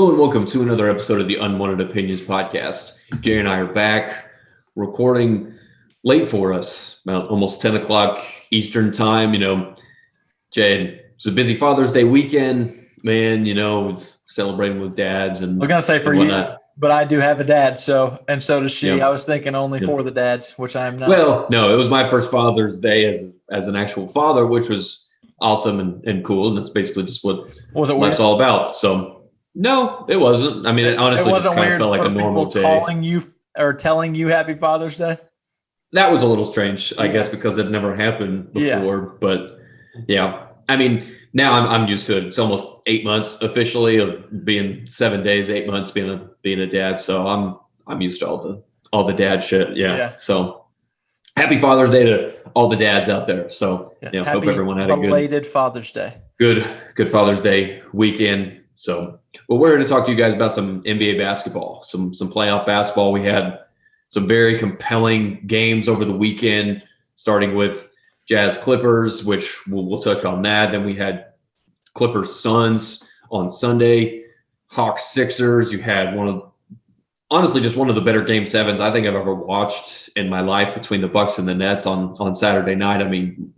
Hello and welcome to another episode of the Unwanted Opinions podcast. Jay and I are back recording late for us, about almost 10 o'clock Eastern time. Jay, it's a busy Father's Day weekend, man, celebrating with dads. And I was going to say for you, but I do have a dad, so does she. Yeah. I was thinking only for the dads, which I am not. Well, no, it was my first Father's Day as an actual father, which was awesome and cool. And that's basically just what life's all about. So, no, it wasn't. I mean, it honestly just kind of felt like a normal day. Calling you or telling you Happy Father's Day? That was a little strange, I guess, because it never happened before. Yeah. But yeah, I mean, now I'm used to it. It's almost 8 months officially of being 7 days, 8 months being a dad. So I'm used to all the dad shit. Yeah. So happy Father's Day to all the dads out there. So yes, hope everyone had a belated Father's Day. Good Father's Day weekend. So, well, we're here to talk to you guys about some NBA basketball, some playoff basketball. We had some very compelling games over the weekend, starting with Jazz Clippers, which we'll touch on that. Then we had Clippers Suns on Sunday, Hawks Sixers. You had just one of the better game sevens I think I've ever watched in my life between the Bucks and the Nets on Saturday night. I mean,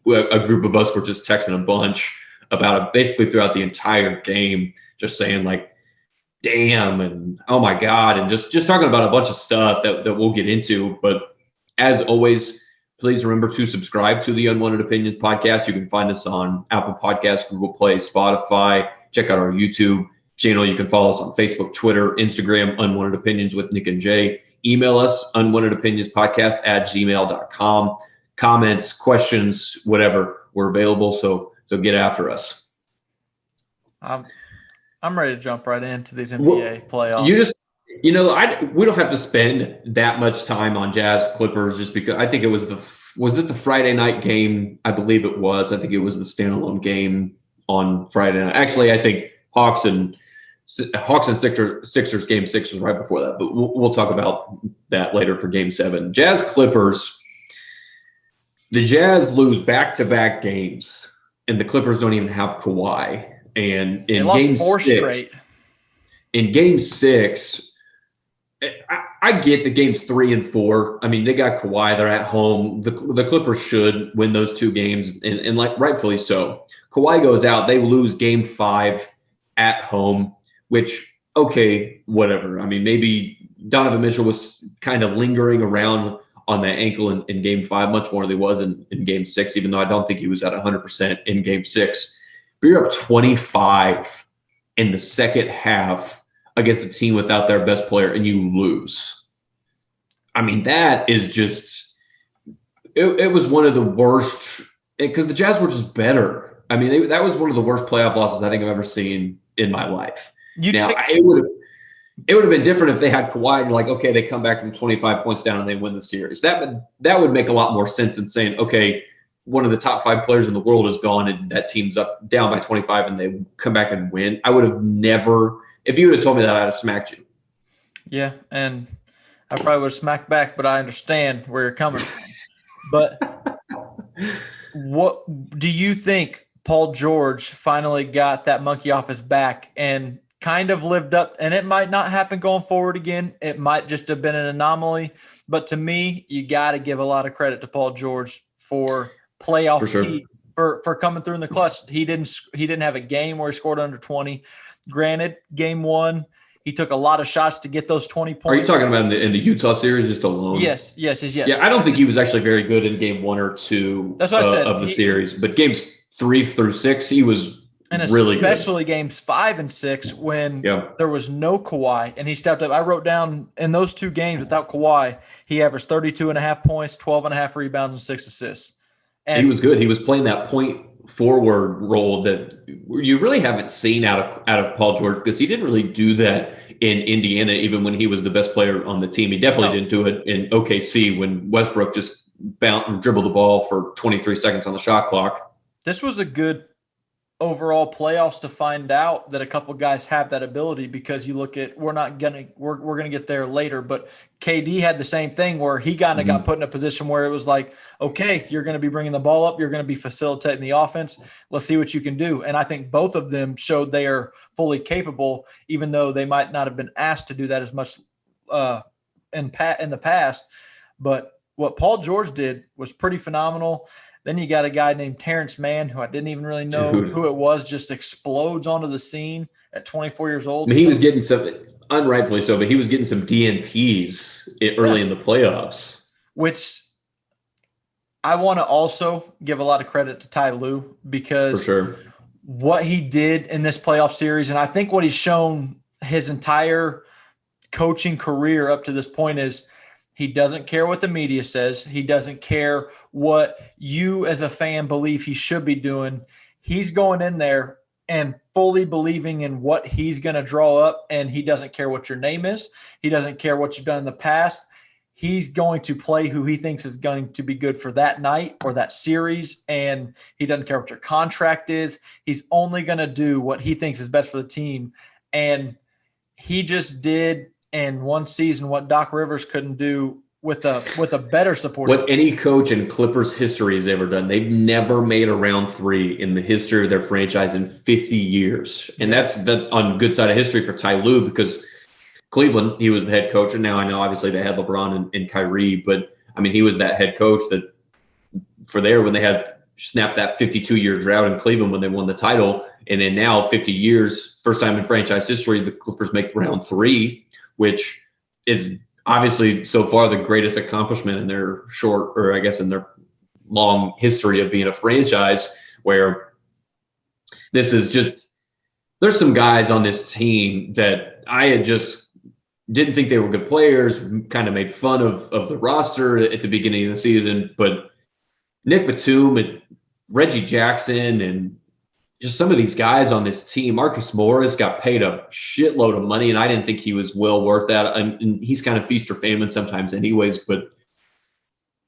a group of us were just texting a bunch about it basically throughout the entire game, just saying like, damn, and oh my God, and just talking about a bunch of stuff that we'll get into. But as always, please remember to subscribe to the Unwanted Opinions podcast. You can find us on Apple Podcasts, Google Play, Spotify. Check out our YouTube channel. You can follow us on Facebook, Twitter, Instagram, Unwanted Opinions with Nick and Jay. Email us, unwantedopinionspodcast@gmail.com. Comments, questions, whatever, we're available. So get after us. I'm ready to jump right into these NBA playoffs. We don't have to spend that much time on Jazz Clippers just because I think it was the Friday night game? I believe it was. I think it was the standalone game on Friday night. Actually, I think Hawks and Sixers game 6 was right before that, but we'll talk about that later for game 7. Jazz Clippers. The Jazz lose back-to-back games. And the Clippers don't even have Kawhi. And in game 6, in game 6, I get the games 3 and 4. I mean, they got Kawhi. They're at home. The Clippers should win those 2 games, and like rightfully so. Kawhi goes out. They lose game 5 at home, which, okay, whatever. I mean, maybe Donovan Mitchell was kind of lingering around on that ankle in game 5, much more than he was in game 6, even though I don't think he was at 100% in game 6. But you're up 25 in the second half against a team without their best player, and you lose. I mean, that is just it was one of the worst, because the Jazz were just better. I mean, that was one of the worst playoff losses I think I've ever seen in my life. It would have been different if they had Kawhi and like, okay, they come back from 25 points down and they win the series. That would make a lot more sense than saying, okay, one of the top 5 players in the world is gone and that team's down by 25 and they come back and win. I would have never, if you would have told me that, I'd have smacked you. Yeah, and I probably would have smacked back, but I understand where you're coming from. But what do you think Paul George finally got that monkey off his back and kind of lived up, and it might not happen going forward again. It might just have been an anomaly. But to me, you got to give a lot of credit to Paul George for playoff heat, for coming through in the clutch. He didn't have a game where he scored under 20. Granted, game 1, he took a lot of shots to get those 20 points. Are you talking about in the Utah series just alone? Yes. Yeah, I don't think he was actually very good in game 1 or 2 That's what I said. Of the series. But games 3 through 6, he was and really especially good. Games 5 and 6 when there was no Kawhi and he stepped up. I wrote down in those 2 games without Kawhi, he averaged 32.5 points, 12.5 rebounds, and 6 assists. And he was good. He was playing that point forward role that you really haven't seen out of Paul George, because he didn't really do that in Indiana, even when he was the best player on the team. He definitely didn't do it in OKC when Westbrook just dribbled the ball for 23 seconds on the shot clock. This was a good overall playoffs to find out that a couple guys have that ability, because you look at, we're going to get there later, but KD had the same thing where he kind of got put in a position where it was like, okay, you're going to be bringing the ball up, you're going to be facilitating the offense, let's see what you can do. And I think both of them showed they are fully capable, even though they might not have been asked to do that as much in the past. But what Paul George did was pretty phenomenal. Then you got a guy named Terrence Mann, who I didn't even really know who it was, just explodes onto the scene at 24 years old. I mean, he was getting some, unrightfully so, but he was getting some DNPs early in the playoffs. Which I want to also give a lot of credit to Ty Lue, because for sure, what he did in this playoff series, and I think what he's shown his entire coaching career up to this point, is he doesn't care what the media says. He doesn't care what you as a fan believe he should be doing. He's going in there and fully believing in what he's going to draw up, and he doesn't care what your name is. He doesn't care what you've done in the past. He's going to play who he thinks is going to be good for that night or that series, and he doesn't care what your contract is. He's only going to do what he thinks is best for the team, and he just did in one season what Doc Rivers couldn't do with a better support. What any coach in Clippers history has ever done. They've never made a round 3 in the history of their franchise in 50 years. And that's on good side of history for Ty Lue, because Cleveland, he was the head coach. And now I know obviously they had LeBron and Kyrie, but I mean, he was that head coach that for there when they had snapped that 52-year drought in Cleveland when they won the title. And then now 50 years, first time in franchise history, the Clippers make round 3, which is obviously so far the greatest accomplishment in their short, or I guess in their long history of being a franchise, where this is just, there's some guys on this team that I had just didn't think they were good players, kind of made fun of the roster at the beginning of the season, but Nick Batum and Reggie Jackson and just some of these guys on this team. Marcus Morris got paid a shitload of money, and I didn't think he was well worth that. And he's kind of feast or famine sometimes anyways. But,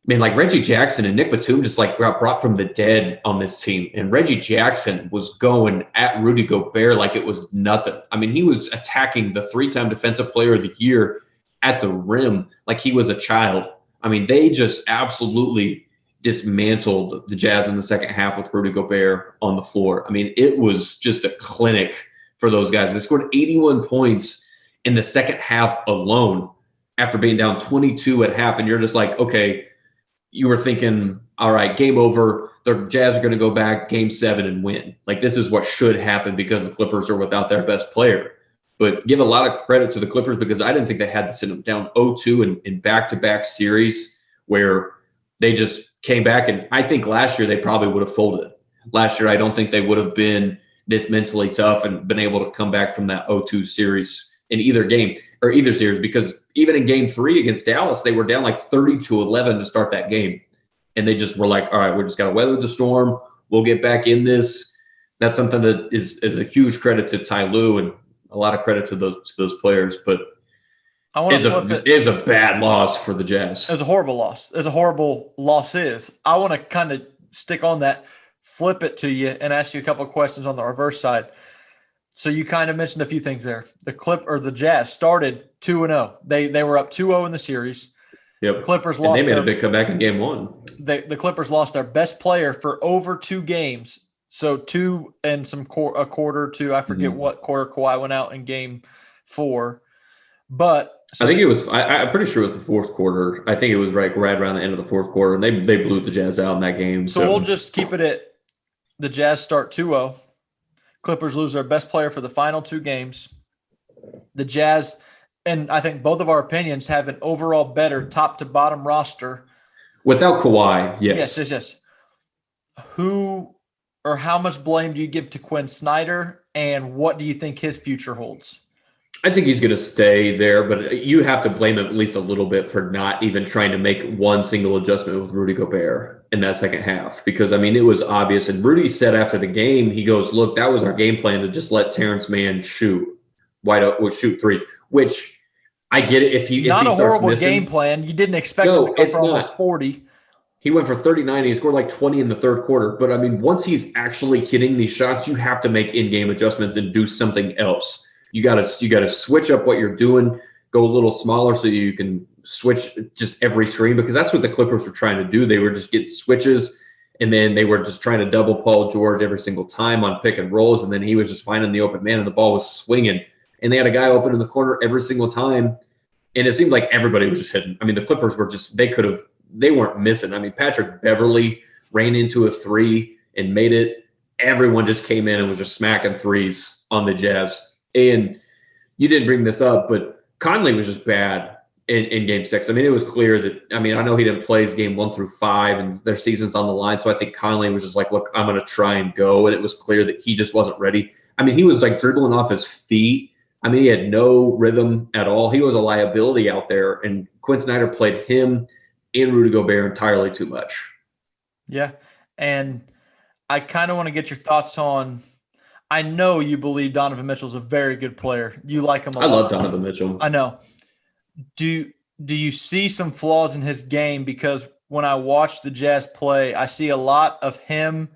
man, like Reggie Jackson and Nick Batum just like got brought from the dead on this team. And Reggie Jackson was going at Rudy Gobert like it was nothing. I mean, he was attacking the 3-time Defensive Player of the Year at the rim like he was a child. I mean, they just absolutely dismantled the Jazz in the second half with Rudy Gobert on the floor. I mean, it was just a clinic for those guys. They scored 81 points in the second half alone after being down 22 at half. And you're just like, okay, you were thinking, all right, game over. The Jazz are going to go back game 7 and win. Like, this is what should happen because the Clippers are without their best player. But give a lot of credit to the Clippers, because I didn't think they had to sit them down 0-2 in back-to-back series where they just came back. And I think last year they probably would have folded. Last year, I don't think they would have been this mentally tough and been able to come back from that 0-2 series in either game or either series, because even in game 3 against Dallas, they were down like 30-11 to start that game. And they just were like, all right, we're just got to weather the storm. We'll get back in this. That's something that is a huge credit to Ty Lue and a lot of credit to those players. But I want to flip it. It is a bad loss for the Jazz. It was a horrible loss. As a horrible loss is. I want to kind of stick on that, flip it to you, and ask you a couple of questions on the reverse side. So you kind of mentioned a few things there. The Jazz started 2-0. They were up 2-0 in the series. Yep. The Clippers lost. And they made a big comeback in game 1. The Clippers lost their best player for over 2 games. So 2 and a quarter to, I forget what quarter. Kawhi went out in game 4. But I think it was. I'm pretty sure it was the fourth quarter. I think it was right around the end of the fourth quarter, and they blew the Jazz out in that game. So we'll just keep it at the Jazz start 2-0. Clippers lose their best player for the final 2 games. The Jazz, and I think both of our opinions, have an overall better top to bottom roster. Without Kawhi, yes. Yes. Who or how much blame do you give to Quinn Snyder, and what do you think his future holds? I think he's going to stay there, but you have to blame him at least a little bit for not even trying to make one single adjustment with Rudy Gobert in that second half, because, I mean, it was obvious. And Rudy said after the game, he goes, look, that was our game plan, to just let Terrence Mann shoot 3, which I get it. If he not if he a horrible missing, game plan. You didn't expect him to go for almost 40. he went for 39. And he scored like 20 in the third quarter. But I mean, once he's actually hitting these shots, you have to make in-game adjustments and do something else. You gotta switch up what you're doing, go a little smaller so you can switch just every screen, because that's what the Clippers were trying to do. They were just getting switches, and then they were just trying to double Paul George every single time on pick and rolls, and then he was just finding the open man, and the ball was swinging. And they had a guy open in the corner every single time, and it seemed like everybody was just hitting. I mean, the Clippers were just they weren't missing. I mean, Patrick Beverley ran into a three and made it. Everyone just came in and was just smacking threes on the Jazz. And you didn't bring this up, but Conley was just bad in Game 6. I mean, it was clear that – I mean, I know he didn't play his Game 1 through 5, and their season's on the line, so I think Conley was just like, look, I'm going to try and go, and it was clear that he just wasn't ready. I mean, he was like dribbling off his feet. I mean, he had no rhythm at all. He was a liability out there, and Quinn Snyder played him and Rudy Gobert entirely too much. Yeah, and I kind of want to get your thoughts on – I know you believe Donovan Mitchell's a very good player. You like him a lot. I love Donovan Mitchell. I know. Do you see some flaws in his game? Because when I watch the Jazz play, I see a lot of him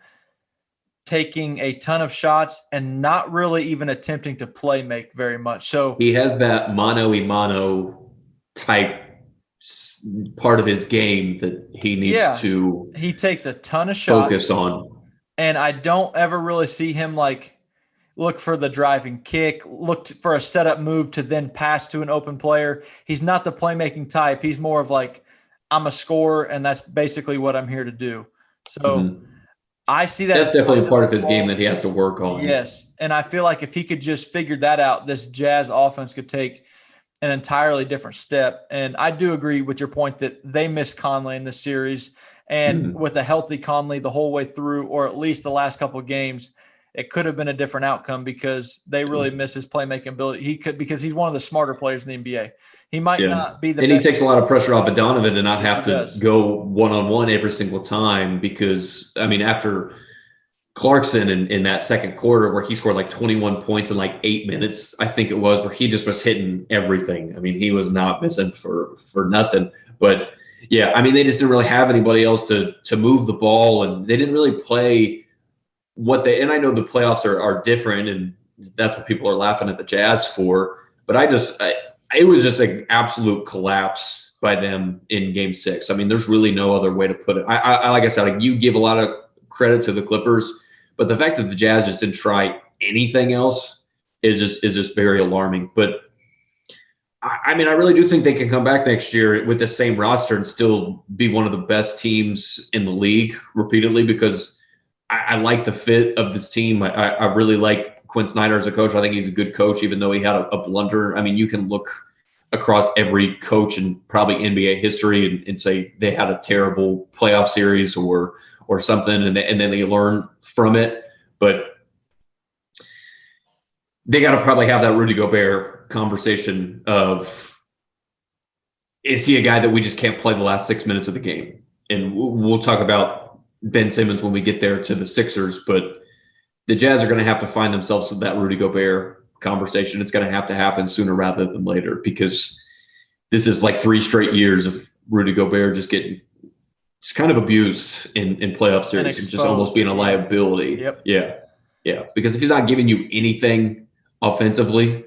taking a ton of shots and not really even attempting to play make very much. So he has that mano-a-mano type part of his game that he needs to he takes a ton of shots, focus on. And I don't ever really see him like look for the driving kick, look for a setup move to then pass to an open player. He's not the playmaking type. He's more of like, I'm a scorer, and that's basically what I'm here to do. So I see that. That's definitely a part of his game that he has to work on. Yes, and I feel like if he could just figure that out, this Jazz offense could take an entirely different step. And I do agree with your point that they missed Conley in this series. And with a healthy Conley the whole way through, or at least the last couple of games, it could have been a different outcome because they really miss his playmaking ability. Because he's one of the smarter players in the NBA. He might not be the best. And he takes a lot of pressure off of Donovan to not have to go one-on-one every single time because, I mean, after Clarkson in that second quarter where he scored like 21 points in like 8 minutes, I think it was, where he just was hitting everything. I mean, he was not missing for nothing. But, yeah, I mean, they just didn't really have anybody else to move the ball, and they didn't really play what they – and I know the playoffs are different, and that's what people are laughing at the Jazz for. But it was just an absolute collapse by them in Game 6. I mean, there's really no other way to put it. I like I said, like, you give a lot of credit to the Clippers, but the fact that the Jazz just didn't try anything else is just very alarming. But I mean, I really do think they can come back next year with the same roster and still be one of the best teams in the league repeatedly, because I like the fit of this team. I really like Quinn Snyder as a coach. I think he's a good coach, even though he had a blunder. I mean, you can look across every coach in probably NBA history and say they had a terrible playoff series or something, and then they learn from it. But they got to probably have that Rudy Gobert conversation of, is he a guy that we just can't play the last 6 minutes of the game? And we'll talk about Ben Simmons when we get there to the Sixers, but the Jazz are going to have to find themselves with that Rudy Gobert conversation. It's going to have to happen sooner rather than later, because this is like 3 straight years of Rudy Gobert just getting just kind of abused in playoff series and just almost being a liability. Yep. Yeah. Because if he's not giving you anything offensively,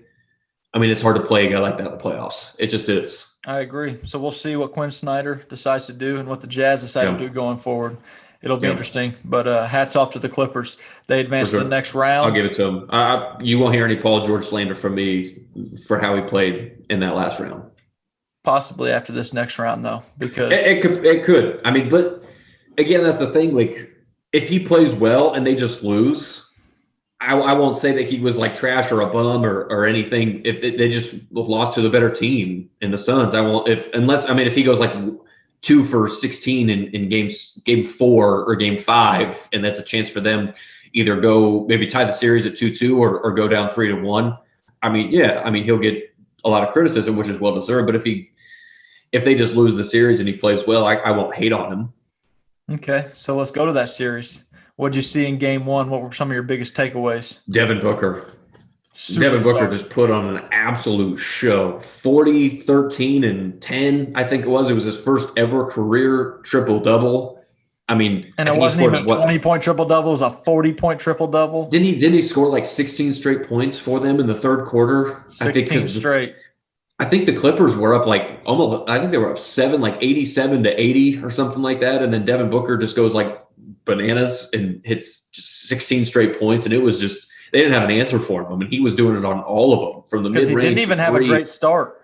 I mean, it's hard to play a guy like that in the playoffs. It just is. I agree. So we'll see what Quinn Snyder decides to do and what the Jazz decide to do going forward. It'll be interesting. But hats off to the Clippers. They advanced to the next round. I'll give it to them. You won't hear any Paul George slander from me for how he played in that last round. Possibly after this next round, though, because it could. I mean, but again, that's the thing. Like, if he plays well and they just lose, I won't say that he was like trash or a bum or anything. If they just lost to the better team in the Suns, if he goes like 2 for 16 in game 4 or game 5, and that's a chance for them either go maybe tie the series at 2-2 or go down 3-1. I mean, he'll get a lot of criticism, which is well deserved. But if they just lose the series and he plays well, I won't hate on him. Okay, so let's go to that series. What did you see in game 1? What were some of your biggest takeaways? Devin Booker. Devin Booker just put on an absolute show. 40, 13, and 10, I think it was. It was his first ever career triple-double. I mean, and I it think wasn't even a 20-point triple-double. It was a 40-point triple-double. Didn't he score like 16 straight points for them in the third quarter? 16 straight. I think the Clippers were up like almost, I think they were up 7, like 87 to 80 or something like that. And then Devin Booker just goes like bananas and hits just 16 straight points. And it was just, they didn't have an answer for him. I mean, he was doing it on all of them from the mid-range. Because he didn't even have a great start.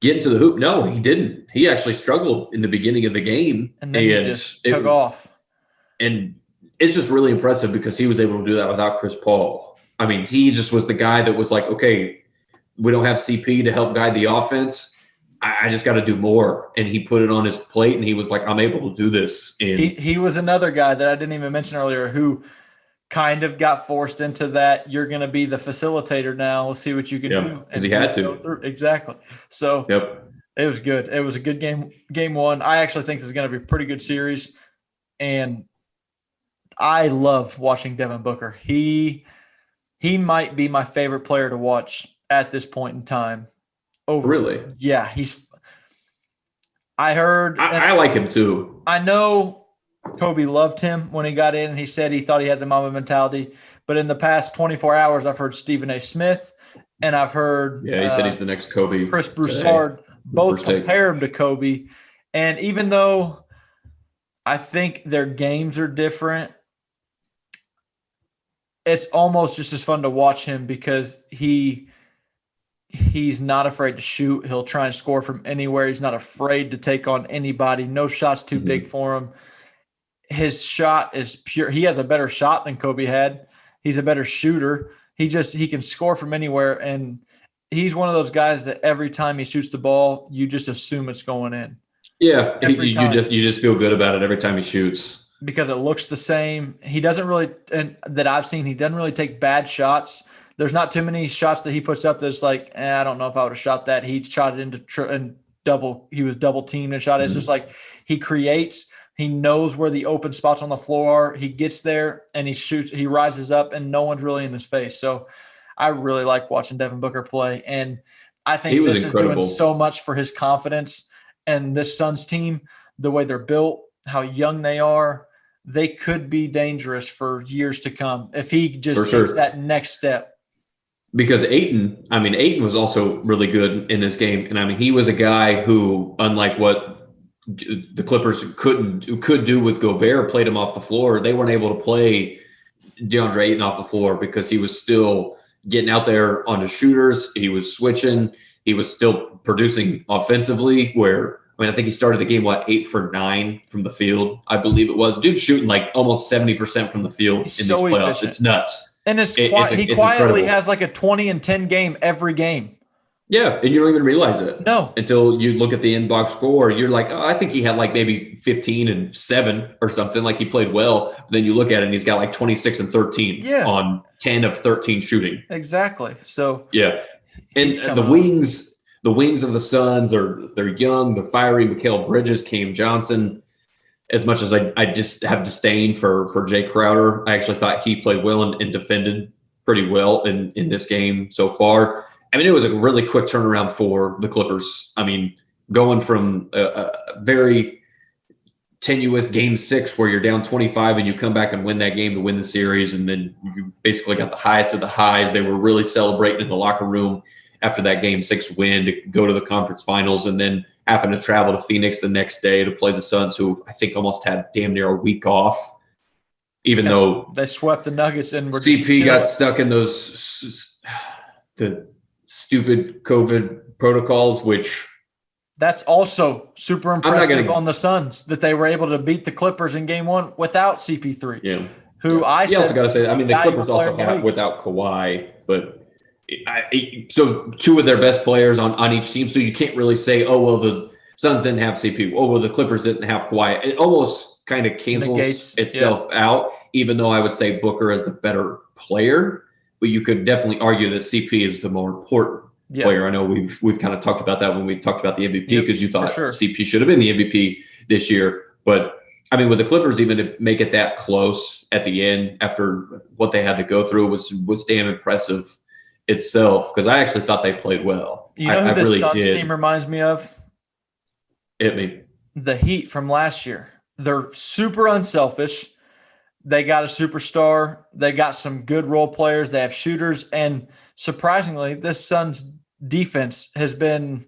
Getting to the hoop. No, he didn't. He actually struggled in the beginning of the game. And then he just took off. And it's just really impressive because he was able to do that without Chris Paul. I mean, he just was the guy that was like, okay, we don't have CP to help guide the offense. I just got to do more. And he put it on his plate, and he was like, I'm able to do this. And he was another guy that I didn't even mention earlier who kind of got forced into that. You're going to be the facilitator now. Let's see what you can do. Because he had to. Exactly. So It was good. It was a good game one. I actually think this is going to be a pretty good series. And I love watching Devin Booker. He might be my favorite player to watch at this point in time. Really? Yeah, I heard. I like him too. I know Kobe loved him when he got in, and he said he thought he had the Mamba mentality. But in the past 24 hours, I've heard Stephen A. Smith, and I've heard he said he's the next Kobe. Chris Broussard both compare him to Kobe. And even though I think their games are different, it's almost just as fun to watch him because he's not afraid to shoot. He'll try and score from anywhere. He's not afraid to take on anybody. No shot's too big for him. His shot is pure. He has a better shot than Kobe had. He's a better shooter. He can score from anywhere, and he's one of those guys that every time he shoots the ball, you just assume it's going in. Yeah, you just feel good about it every time he shoots. Because it looks the same. He doesn't really, and that I've seen, he doesn't really take bad shots. There's not too many shots that he puts up that's like, I don't know if I would have shot that. He shot it into he was double teamed and shot it. It's just like he creates, he knows where the open spots on the floor are. He gets there and he shoots, he rises up and no one's really in his face. So I really like watching Devin Booker play. And I think this is doing so much for his confidence and this Suns team, the way they're built, how young they are. They could be dangerous for years to come if he just takes that next step. Because Ayton was also really good in this game. And I mean, he was a guy who, unlike what the Clippers could do with Gobert, played him off the floor. They weren't able to play DeAndre Ayton off the floor because he was still getting out there on his shooters. He was switching. He was still producing offensively where, I think he started the game, 8 for 9 from the field, I believe it was. Dude's shooting like almost 70% from the field in these playoffs. Efficient. It's nuts. And he quietly incredible. Has like a 20 and 10 game every game. Yeah, and you don't even realize it. No. Until you look at the inbox score. You're like, I think he had like maybe 15 and 7 or something. Like he played well. But then you look at it and he's got like 26 and 13 on 10 of 13 shooting. Exactly. So yeah. And the wings of the Suns they're young, they're fiery. Mikal Bridges, Cam Johnson. As much as I just have disdain for Jay Crowder, I actually thought he played well and defended pretty well in this game so far. I mean, it was a really quick turnaround for the Clippers. I mean, going from a very tenuous game 6 where you're down 25 and you come back and win that game to win the series, and then you basically got the highest of the highs. They were really celebrating in the locker room after that game 6 win to go to the conference finals, and then having to travel to Phoenix the next day to play the Suns, who I think almost had damn near a week off, even though they swept the Nuggets and were CP got stuck in the stupid COVID protocols, which that's also super impressive on the Suns that they were able to beat the Clippers in game 1 without CP3. Yeah. Who I also got to say, the Clippers also have without Kawhi, but so 2 of their best players on each team. So you can't really say, oh, well, the Suns didn't have CP. Oh, well, the Clippers didn't have Kawhi. It almost kind of cancels itself out, even though I would say Booker is the better player. But you could definitely argue that CP is the more important player. I know we've kind of talked about that when we talked about the MVP because you thought CP should have been the MVP this year. But I mean, with the Clippers, even to make it that close at the end after what they had to go through was damn impressive. itself because I actually thought they played well. You know who I this really Suns did. team reminds me of? Hit me. The Heat from last year. They're super unselfish. They got a superstar. They got some good role players. They have shooters. And surprisingly, this Suns defense has been,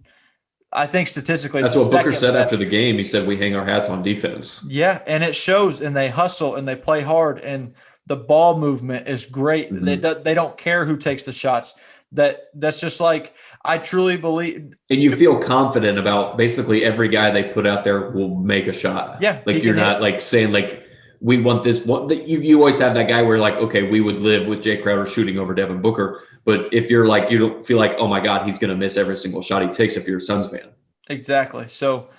I think statistically, it's That's the what Booker second said best. after the game. He said we hang our hats on defense. Yeah, and it shows, and they hustle and they play hard, and the ball movement is great. They don't care who takes the shots. That's just like I truly believe. And you feel confident about basically every guy they put out there will make a shot. Yeah, Like you're not like saying like we want this one. You always have that guy where like, okay, we would live with Jay Crowder shooting over Devin Booker. But if you're like, you don't feel like, oh my God, he's going to miss every single shot he takes if you're a Suns fan. Exactly. So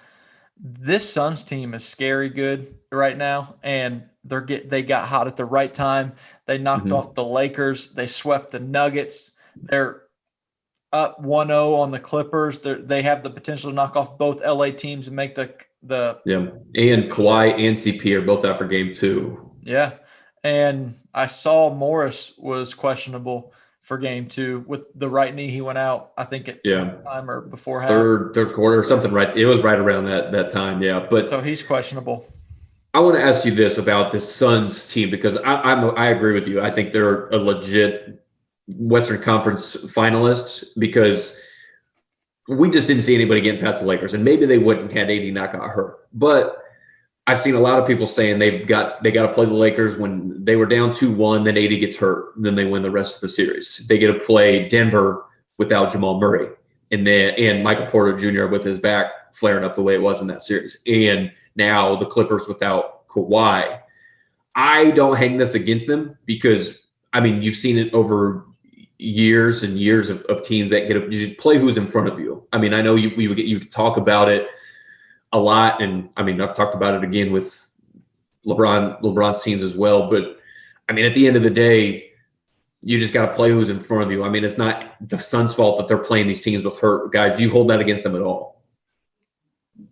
this Suns team is scary good right now, and they got hot at the right time. They knocked off the Lakers. They swept the Nuggets. They're up 1-0 on the Clippers. They have the potential to knock off both LA teams and make the yeah. And Kawhi and CP are both out for game 2. Yeah. And I saw Morris was questionable for game 2 with the right knee. He went out, I think at time or before half. Third quarter or something, right? It was right around that time, yeah. But so he's questionable. I want to ask you this about this Suns team because I agree with you. I think they're a legit Western Conference finalist because we just didn't see anybody getting past the Lakers, and maybe they wouldn't had AD not got hurt. But I've seen a lot of people saying they got to play the Lakers when they were down 2-1, then AD gets hurt, and then they win the rest of the series. They get to play Denver without Jamal Murray, and Michael Porter Jr. with his back flaring up the way it was in that series, and now the Clippers without Kawhi. I don't hang this against them because I mean you've seen it over years and years of teams that you just play who's in front of you. I mean, I know you talk about it a lot, and I mean I've talked about it again with LeBron's teams as well. But I mean, at the end of the day, you just got to play who's in front of you. I mean, it's not the Suns' fault that they're playing these teams with hurt guys. Do you hold that against them at all?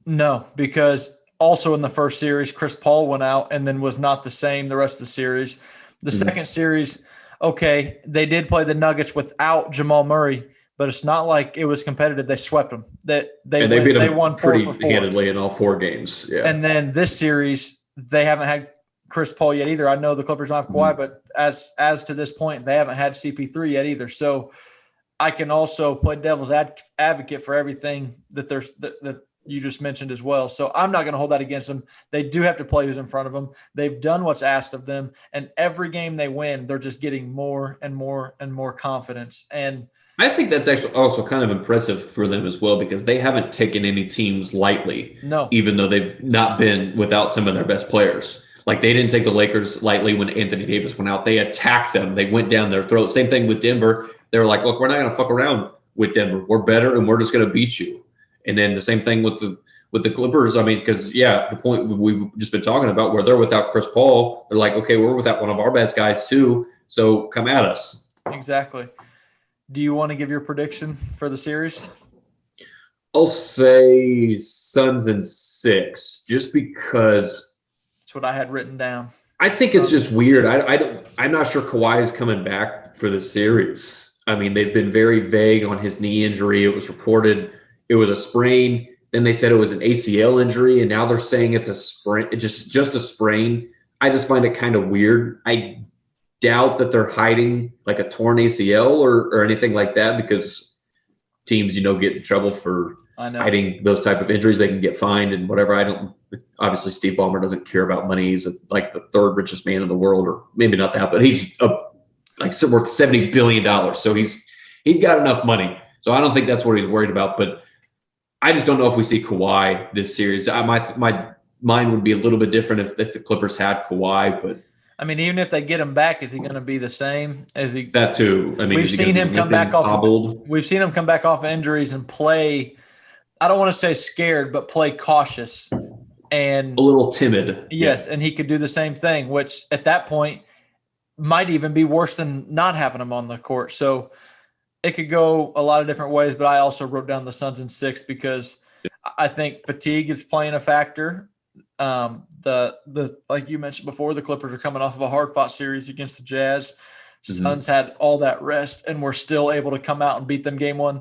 No, because also in the first series, Chris Paul went out and then was not the same the rest of the series. The second series, okay, they did play the Nuggets without Jamal Murray, but it's not like it was competitive. They swept them. They beat them won pretty 4 for 4 handedly in all 4 games. Yeah. And then this series, they haven't had Chris Paul yet either. I know the Clippers don't have Kawhi, but as to this point, they haven't had CP3 yet either. So I can also play devil's advocate for everything that you just mentioned as well. So I'm not going to hold that against them. They do have to play who's in front of them. They've done what's asked of them, and every game they win, they're just getting more and more and more confidence. And I think that's actually also kind of impressive for them as well because they haven't taken any teams lightly. No, even though they've not been without some of their best players. Like they didn't take the Lakers lightly when Anthony Davis went out. They attacked them. They went down their throat. Same thing with Denver. They were like, look, we're not going to fuck around with Denver. We're better, and we're just going to beat you. And then the same thing with the Clippers. I mean, because, the point we've just been talking about where they're without Chris Paul, they're like, okay, we're without one of our best guys too, so come at us. Exactly. Do you want to give your prediction for the series? I'll say Suns in 6 just because – that's what I had written down. I think it's just weird. I'm not sure Kawhi is coming back for the series. I mean, they've been very vague on his knee injury. It was reported it was a sprain. Then they said it was an ACL injury, and now they're saying it's a sprain, just a sprain. I just find it kind of weird. I doubt that they're hiding like a torn ACL or anything like that because teams, get in trouble for hiding those type of injuries. They can get fined and whatever. Obviously Steve Ballmer doesn't care about money. He's like the 3rd richest man in the world, or maybe not that, but he's worth $70 billion. So he's got enough money. So I don't think that's what he's worried about, but I just don't know if we see Kawhi this series. My mind would be a little bit different if the Clippers had Kawhi, but I mean, even if they get him back, is he going to be the same as he? That too. I mean, we've seen him come back off. We've seen him come back off injuries and play. I don't want to say scared, but play cautious and a little timid. Yes, and he could do the same thing, which at that point might even be worse than not having him on the court. So it could go a lot of different ways. But I also wrote down the Suns in 6 because I think fatigue is playing a factor. The like you mentioned before, the Clippers are coming off of a hard-fought series against the Jazz. Suns had all that rest and were still able to come out and beat them game one.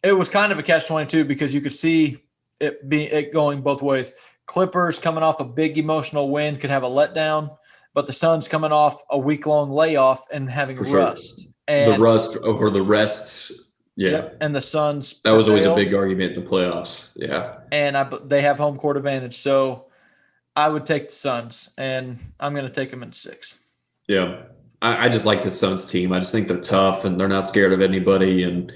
It was kind of a catch-22 because you could see it going both ways. Clippers coming off a big emotional win could have a letdown, but the Suns coming off a week-long layoff and having rust. Sure. And the rust over the rest. Yeah. Yep, and the Suns. That was always a big argument in the playoffs. Yeah. And they have home court advantage. So I would take the Suns, and I'm going to take them in 6. Yeah. I just like the Suns team. I just think they're tough and they're not scared of anybody. And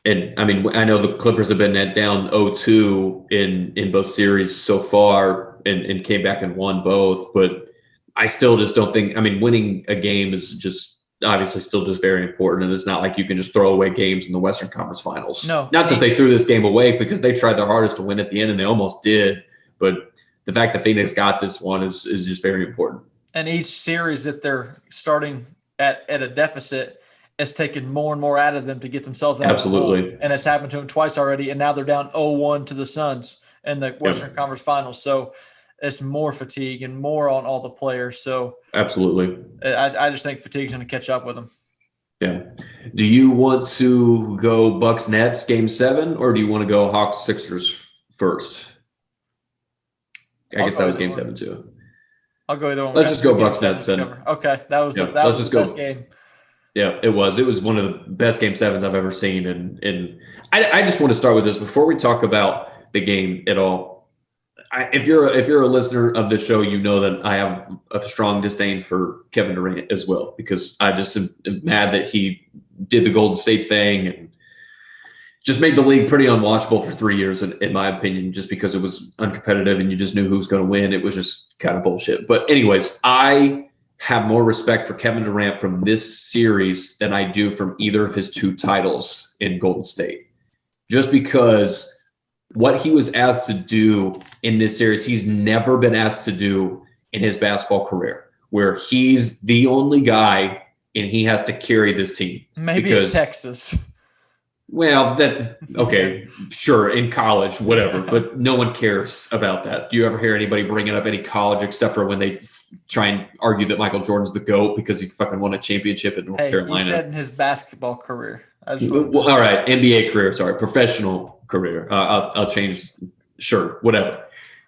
I mean, I know the Clippers have been down 0-2 in both series so far and came back and won both. But I still just don't think – I mean, winning a game is just obviously still just very important. And it's not like you can just throw away games in the Western Conference Finals. No. Not that they threw this game away because they tried their hardest to win at the end and they almost did. But the fact that Phoenix got this one is just very important. And each series that they're starting at a deficit has taken more and more out of them to get themselves out Absolutely. of the hole. And it's happened to them twice already, and now they're down 0-1 to the Suns in the Western Conference Finals. So it's more fatigue and more on all the players. So absolutely, I just think fatigue's going to catch up with them. Yeah. Do you want to go Bucks Nets game 7, or do you want to go Hawks Sixers first? I guess that was game 7 too. I'll go either one. Let's just go Bucks Nets then. Okay, that was the best game. Yeah, it was. It was one of the best game 7s I've ever seen. And I just want to start with this before we talk about the game at all. If you're a listener of this show, you know that I have a strong disdain for Kevin Durant as well, because I just am mad that he did the Golden State thing and just made the league pretty unwatchable for 3 years, in my opinion, just because it was uncompetitive and you just knew who was going to win. It was just kind of bullshit. But anyways, I have more respect for Kevin Durant from this series than I do from either of his 2 titles in Golden State. Just because what he was asked to do in this series, he's never been asked to do in his basketball career, where he's the only guy and he has to carry this team. Maybe in Texas. Well, okay, sure, in college, whatever, but no one cares about that. Do you ever hear anybody bringing up any college except for when they try and argue that Michael Jordan's the GOAT because he fucking won a championship in North Carolina? He said in his basketball career. All right, NBA career, sorry, professional career. I'll change, sure, whatever.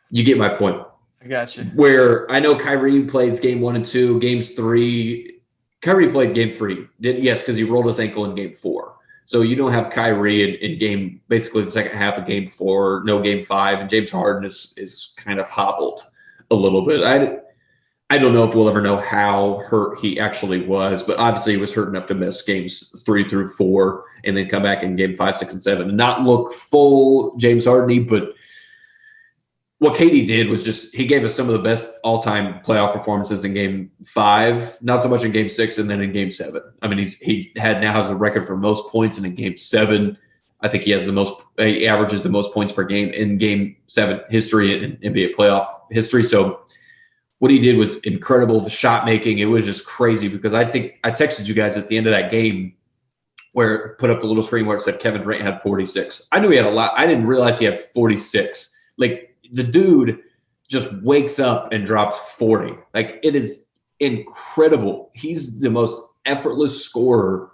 You get my point. I got you. Where I know Kyrie plays game 1 and 2, games 3. Kyrie played game 3, yes, because he rolled his ankle in game 4. So you don't have Kyrie in game, basically the second half of game 4, no game 5, and James Harden is kind of hobbled a little bit. I don't know if we'll ever know how hurt he actually was, but obviously he was hurt enough to miss games 3 through 4 and then come back in game 5, 6, and 7 and not look full James Harden-y. But what KD did was just he gave us some of the best all-time playoff performances in game 5, not so much in game 6 and then in game 7. I mean, he now has a record for most points, and in game 7, I think he averages the most points per game in game 7 history in NBA playoff history. So what he did was incredible. The shot making, it was just crazy, because I think I texted you guys at the end of that game where it put up the little screen where it said Kevin Durant had 46. I knew he had a lot. I didn't realize he had 46. Like, the dude just wakes up and drops 40. Like, it is incredible. He's the most effortless scorer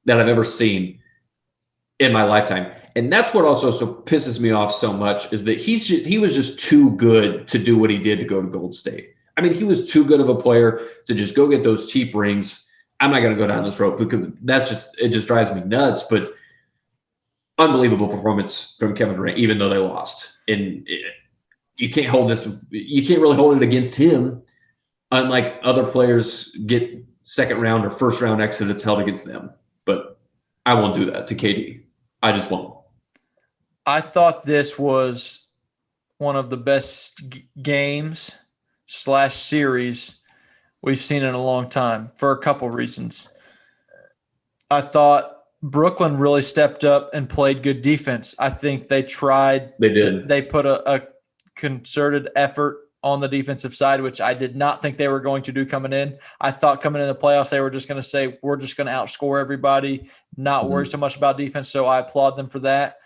that I've ever seen in my lifetime. And that's what also pisses me off so much, is that he was just too good to do what he did to go to Golden State. I mean, he was too good of a player to just go get those cheap rings. I'm not going to go down this road because it just drives me nuts. But unbelievable performance from Kevin Durant, even though they lost. And you can't really hold it against him, unlike other players get second round or first round exit, it's held against them. But I won't do that to KD. I just won't. I thought this was one of the best games / series we've seen in a long time for a couple reasons. I thought Brooklyn really stepped up and played good defense. I think they tried. They did. They put a concerted effort on the defensive side, which I did not think they were going to do coming in. I thought coming in the playoffs, they were just going to say, we're just going to outscore everybody, not worry so much about defense. So I applaud them for that.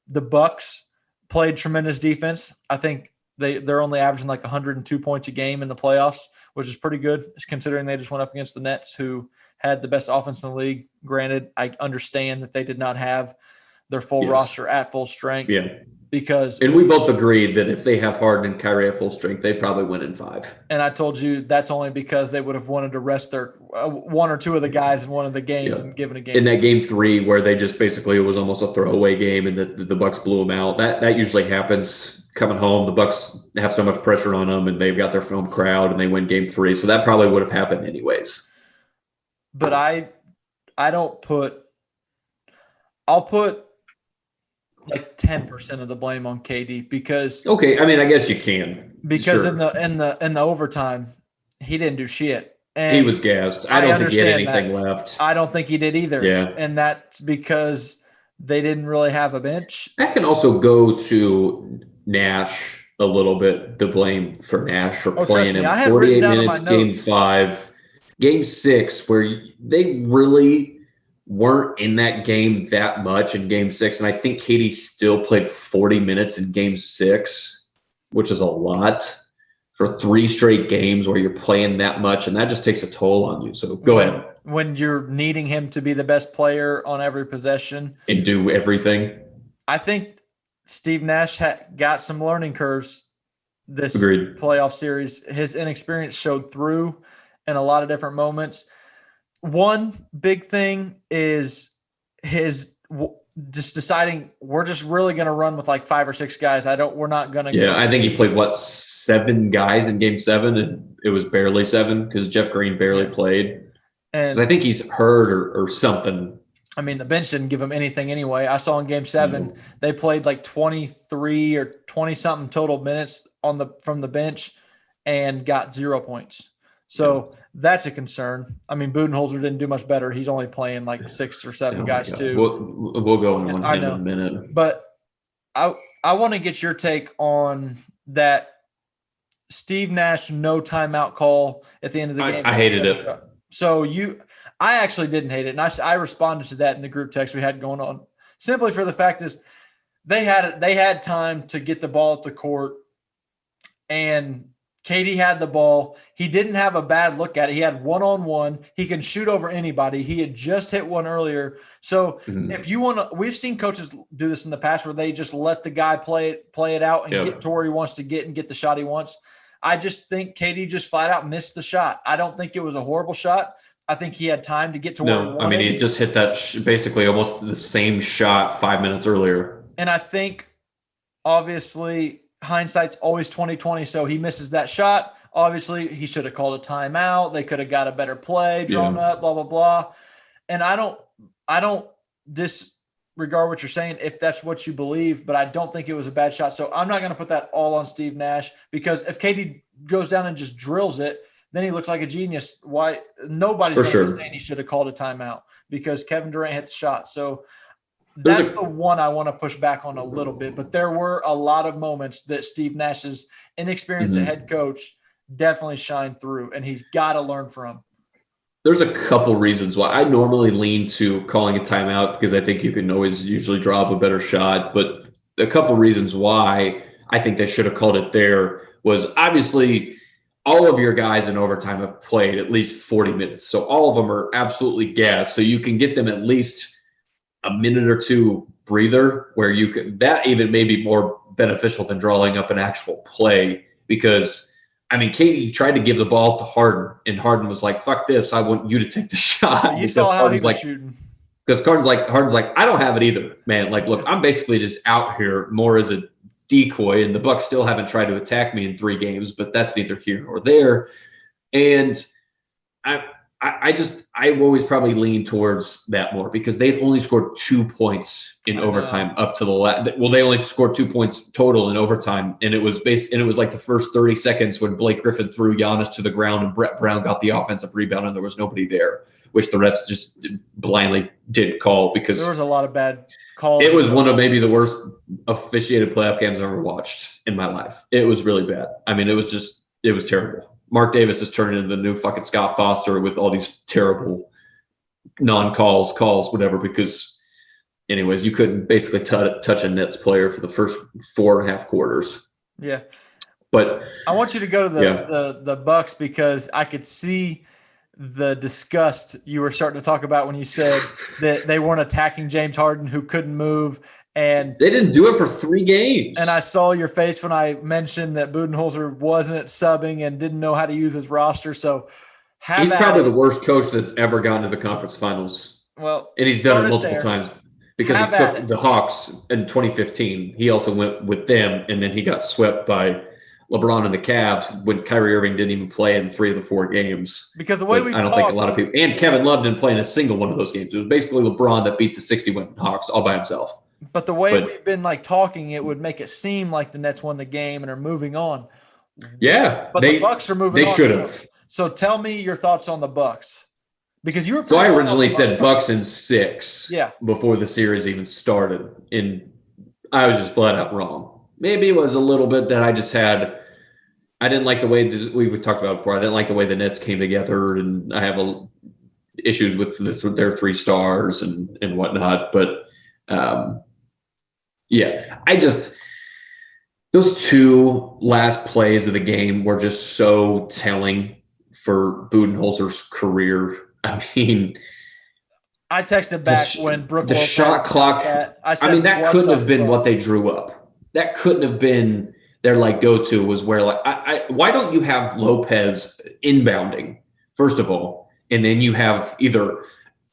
The Bucks played tremendous defense. I think They're only averaging like 102 points a game in the playoffs, which is pretty good considering they just went up against the Nets, who had the best offense in the league. Granted, I understand that they did not have their full roster at full strength. Yeah. Because and we both agreed that if they have Harden and Kyrie at full strength, they probably win in 5. And I told you that's only because they would have wanted to rest their one or two of the guys in one of the games and given a game. In that game 3, where they just basically, it was almost a throwaway game and the Bucks blew them out. That usually happens coming home. The Bucks have so much pressure on them, and they've got their home crowd, and they win game 3. So that probably would have happened anyways. But I don't put. I'll put like 10% of the blame on KD because okay, I mean, I guess you can, because in the overtime he didn't do shit and he was gassed. I don't think he had anything left. I don't think he did either. Yeah, and that's because they didn't really have a bench. That can also go to Nash a little bit. The blame for Nash for playing him 48 minutes, game 5, game 6, where they really weren't in that game that much in game 6. And I think Katie still played 40 minutes in game 6, which is a lot for 3 straight games where you're playing that much. And that just takes a toll on you. So go ahead. When you're needing him to be the best player on every possession and do everything. I think Steve Nash got some learning curves this Agreed. Playoff series. His inexperience showed through in a lot of different moments. One big thing is his just deciding we're just really going to run with like 5 or 6 guys. We're not going to. Yeah, I think he played 7 guys in game 7, and it was barely 7 because Jeff Green barely played. And I think he's hurt or something. I mean, the bench didn't give him anything anyway. I saw in game 7, they played like 23 or 20 something total minutes from the bench and got 0 points. So that's a concern. I mean, Budenholzer didn't do much better. He's only playing like 6 or 7 guys too. We'll go on him in a minute. But I want to get your take on that Steve Nash no timeout call at the end of the game. I hated it. So I actually didn't hate it, and I responded to that in the group text we had going on. Simply for the fact is they had time to get the ball at the court, and KD had the ball. He didn't have a bad look at it. He had one-on-one. He can shoot over anybody. He had just hit one earlier. So if you want to – we've seen coaches do this in the past where they just let the guy play it out and get to where he wants to get and get the shot he wants. I just think KD just flat out missed the shot. I don't think it was a horrible shot. I think he had time to get to where he wanted. I mean, he just hit that basically almost the same shot 5 minutes earlier. And I think obviously – hindsight's always 20/20, so he misses that shot. Obviously, he should have called a timeout. They could have got a better play drawn up, blah, blah, blah. And I don't disregard what you're saying if that's what you believe, but I don't think it was a bad shot. So I'm not going to put that all on Steve Nash because if KD goes down and just drills it, then he looks like a genius. Why? Nobody's going to be saying he should have called a timeout because Kevin Durant hit the shot. So that's the one I want to push back on a little bit. But there were a lot of moments that Steve Nash's inexperience as head coach definitely shined through, and he's got to learn from. There's a couple reasons why I normally lean to calling a timeout because I think you can always usually draw up a better shot. But a couple reasons why I think they should have called it there was obviously all of your guys in overtime have played at least 40 minutes. So all of them are absolutely gassed. So you can get them at least a minute or two breather where you could, that even may be more beneficial than drawing up an actual play because I mean, Katie tried to give the ball to Harden and Harden was like, fuck this. I want you to take the shot. You saw how he was shooting. Because Harden's like, I don't have it either, man. Like, look, I'm basically just out here more as a decoy and the Bucks still haven't tried to attack me in 3 games, but that's neither here nor there. And I've always probably leaned towards that more because they'd only scored 2 points in overtime up to the last. Well, they only scored 2 points total in overtime, and it was like the first 30 seconds when Blake Griffin threw Giannis to the ground and Brett Brown got the offensive rebound and there was nobody there, which the refs just blindly didn't call because there was a lot of bad calls. It was one of maybe the worst officiated playoff games I've ever watched in my life. It was really bad. I mean, it was terrible. Mark Davis is turning into the new fucking Scott Foster with all these terrible non-calls, whatever, because anyways, you couldn't basically touch a Nets player for the first 4.5 quarters. Yeah. But I want you to go to the Bucks because I could see the disgust you were starting to talk about when you said that they weren't attacking James Harden, who couldn't move. And they didn't do it for 3 games. And I saw your face when I mentioned that Budenholzer wasn't subbing and didn't know how to use his roster. So he's probably the worst coach that's ever gotten to the conference finals. Well, and he's done it multiple times because he took the Hawks in 2015. He also went with them, and then he got swept by LeBron and the Cavs when Kyrie Irving didn't even play in 3 of the 4 games. Because the way we I don't think a lot of people, and Kevin Love didn't play in a single one of those games. It was basically LeBron that beat the 60-win Hawks all by himself. But the way we've been talking, it would make it seem like the Nets won the game and are moving on. Yeah, but the Bucks are moving on. They should have. So tell me your thoughts on the Bucks, because you were. So I originally said Bucks in 6. Yeah. Before the series even started, and I was just flat out wrong. Maybe it was a little bit that I didn't like the way that we talked about before. I didn't like the way the Nets came together, and I have issues with their 3 stars and whatnot. But those 2 last plays of the game were just so telling for Budenholzer's career. I mean, I texted back when Brooke the Lopez shot clock. That couldn't have been what they drew up. That couldn't have been their go-to. Was where why don't you have Lopez inbounding first of all, and then you have either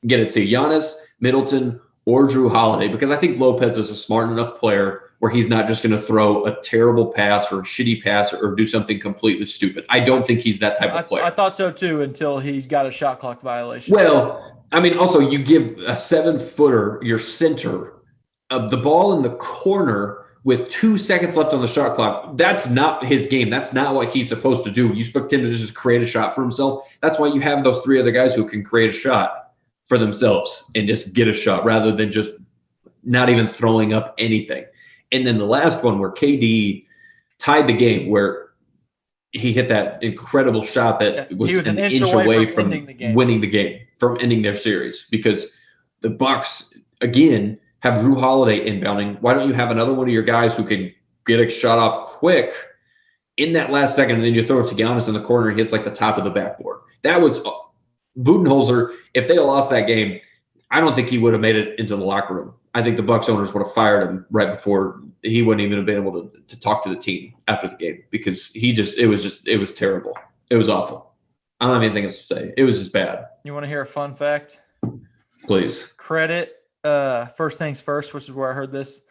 get it to Giannis, Middleton, or Drew Holiday, because I think Lopez is a smart enough player where he's not just going to throw a terrible pass or a shitty pass or do something completely stupid. I don't think he's that type of player. I thought so too until he got a shot clock violation. Well, I mean, also you give a 7-footer, your center, the ball in the corner with 2 seconds left on the shot clock. That's not his game. That's not what he's supposed to do. You expect him to just create a shot for himself. That's why you have those 3 other guys who can create a shot for themselves and just get a shot rather than just not even throwing up anything. And then the last one where KD tied the game, where he hit that incredible shot that was an inch away from winning the game, from ending their series, because the Bucks, again, have Drew Holiday inbounding. Why don't you have another one of your guys who can get a shot off quick in that last second, and then you throw it to Giannis in the corner and hits the top of the backboard? That was Budenholzer. If they had lost that game, I don't think he would have made it into the locker room. I think the Bucks owners would have fired him right before he wouldn't even have been able to talk to the team after the game, because it was terrible. It was awful. I don't have anything else to say. It was just bad. You want to hear a fun fact? Please. Credit, first things first, which is where I heard this.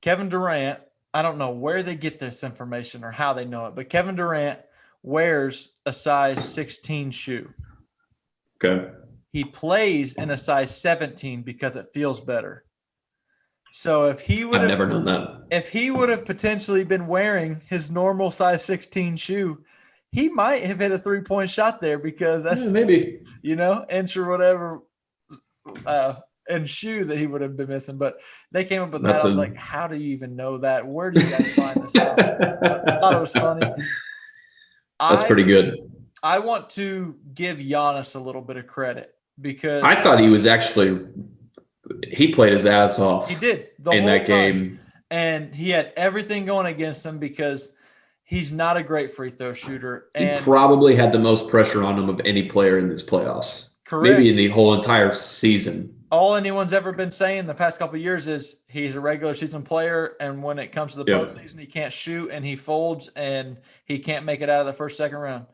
Kevin Durant, I don't know where they get this information or how they know it, but Kevin Durant wears a size 16 shoe. Okay. He plays in a size 17 because it feels better. So if he would have never known that. If he would have potentially been wearing his normal size 16 shoe, he might have hit a 3-point shot there, because that's maybe, inch or whatever and shoe that he would have been missing. But they came up with that. I was like, how do you even know that? Where do you guys find this out? I thought it was funny. That's pretty good. I want to give Giannis a little bit of credit, because I thought he played his ass off. He did in that game. And he had everything going against him, because he's not a great free throw shooter. And he probably had the most pressure on him of any player in this playoffs. Correct. Maybe in the whole entire season. All anyone's ever been saying the past couple of years is he's a regular season player, and when it comes to the postseason, he can't shoot and he folds and he can't make it out of the first, second round.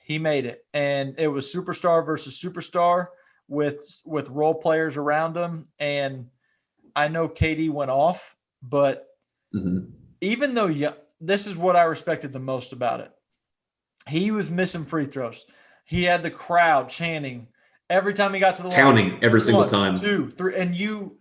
He made it, and it was superstar versus superstar with role players around him. And I know KD went off, but even though this is what I respected the most about it, he was missing free throws. He had the crowd chanting every time he got to the line. Counting every single time. 2, 3, and you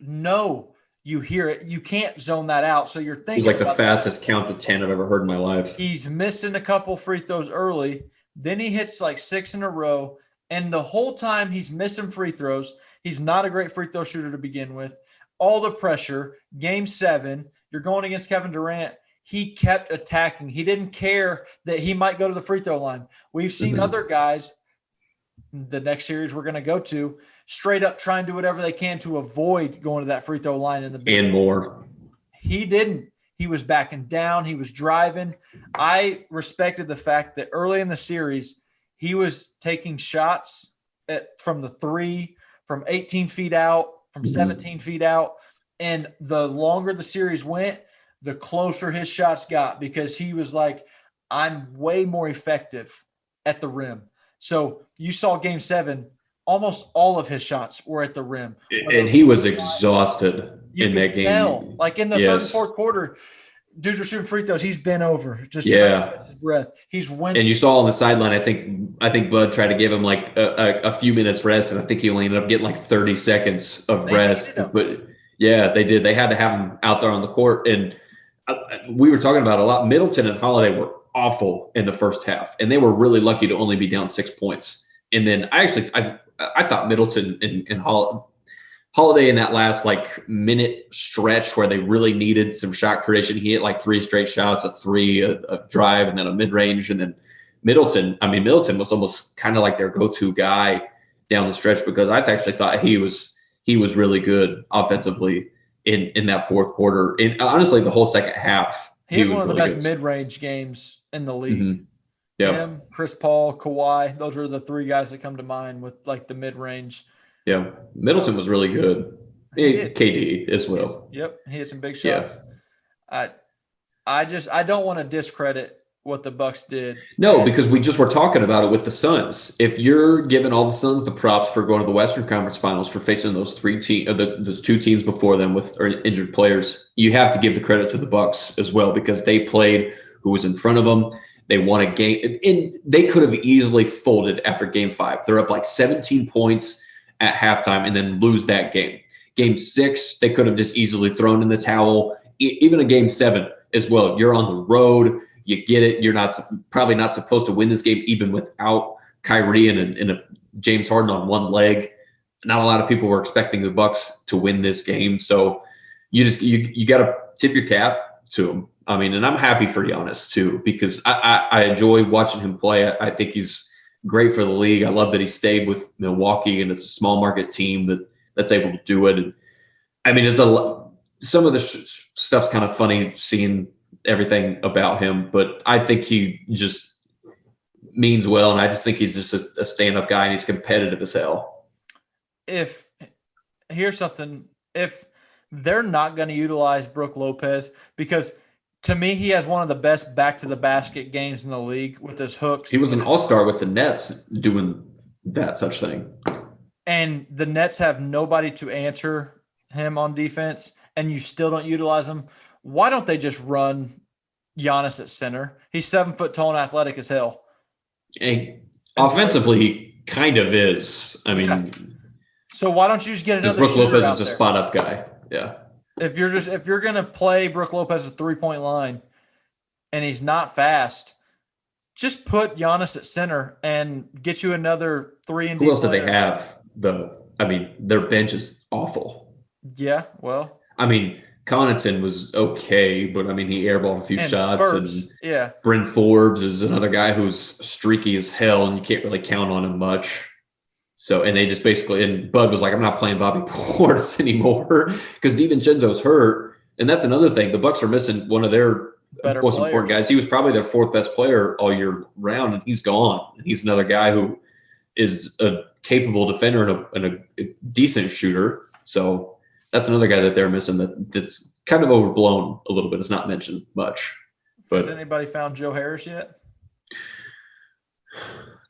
hear it. You can't zone that out. So you're thinking it was like the fastest count to 10 I've ever heard in my life. He's missing a couple free throws early. Then he hits 6 in a row. And the whole time he's missing free throws, he's not a great free throw shooter to begin with. All the pressure, game 7, you're going against Kevin Durant. He kept attacking. He didn't care that he might go to the free throw line. We've seen other guys, the next series we're going to go to, straight up try and do whatever they can to avoid going to that free throw line in the big and more. He didn't. He was backing down. He was driving. I respected the fact that early in the series, he was taking shots from the three, from 18 feet out, from 17 feet out. And the longer the series went, the closer his shots got because he was like, I'm way more effective at the rim. So you saw game 7, almost all of his shots were at the rim. And he was exhausted in that game. Tell. Like in the third and fourth quarter, dudes were shooting free throws. He's bent over, just trying to catch his breath. He's wincing. And you saw on the sideline, I think Bud tried to give him like a few minutes rest, and I think he only ended up getting like 30 seconds of rest. But yeah, they did. They had to have him out there on the court. And we were talking about a lot. Middleton and Holiday were awful in the first half, and they were really lucky to only be down 6 points. And then I thought Middleton and Holiday in that last like minute stretch where they really needed some shot creation. He hit like 3 straight shots, a three, a drive, and then a mid range. And then Middleton was almost kind of like their go-to guy down the stretch because I actually thought he was really good offensively in that fourth quarter. And honestly, the whole second half, he was one of the best mid-range games in the league. Mm-hmm. Yeah. Him, Chris Paul, Kawhi, those are the 3 guys that come to mind with like the mid-range. Yeah, Middleton was really good. KD as well. Yep, he had some big shots. Yeah. I don't want to discredit what the Bucks did. No, because we just were talking about it with the Suns. If you're giving all the Suns the props for going to the Western Conference Finals for facing those those 2 teams before them with injured players, you have to give the credit to the Bucks as well because they played who was in front of them. They won a game, and they could have easily folded after Game 5. They're up like 17 points at halftime and then lose that game. Game 6, they could have just easily thrown in the towel. Even a Game 7 as well. You're on the road. You get it. You're probably not supposed to win this game even without Kyrie and a James Harden on one leg. Not a lot of people were expecting the Bucks to win this game. So you got to tip your cap to them. I mean, and I'm happy for Giannis too because I enjoy watching him play. I think he's great for the league. I love that he stayed with Milwaukee, and it's a small market team that's able to do it. And I mean, some of the stuff's kind of funny seeing everything about him, but I think he just means well, and I just think he's just a stand-up guy, and he's competitive as hell. Here's something, if they're not going to utilize Brook Lopez, because to me, he has one of the best back-to-the-basket games in the league with his hooks. He was an all-star with the Nets doing that such thing. And the Nets have nobody to answer him on defense, and you still don't utilize him. Why don't they just run Giannis at center? He's 7 foot tall and athletic as hell. And offensively, he kind of is. I mean, yeah. So why don't you just get another Brook shooter Lopez is a spot-up guy. Yeah. If you're gonna play Brook Lopez at 3-point line, and he's not fast, just put Giannis at center and get you another 3-and-D. Who else do they have though? I mean, their bench is awful. Yeah, well, I mean, Connaughton was okay, but I mean, he airballed a few shots. Spurts. And yeah, Bryn Forbes is another guy who's streaky as hell, and you can't really count on him much. So, and they just basically, and Bud was like, I'm not playing Bobby Portis anymore because DiVincenzo's hurt. And that's another thing. The Bucks are missing one of their most important guys. He was probably their 4th best player all year round, and he's gone. And he's another guy who is a capable defender and a decent shooter. So that's another guy that they're missing that's kind of overblown a little bit. It's not mentioned much. But has anybody found Joe Harris yet?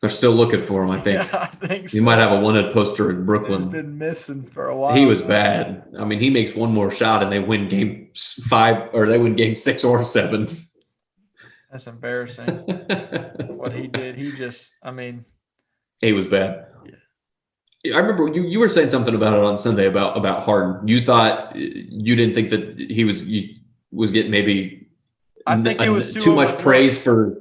They're still looking for him, I think. Yeah, I think so. You might have a wanted poster in Brooklyn. He's been missing for a while. He was bad. I mean, he makes one more shot and they win Game 5, or they win Game 6 or 7. That's embarrassing. What he did, he was bad. Yeah. I remember you were saying something about it on Sunday about Harden. You thought you didn't think that he was getting maybe I think it was too much praise for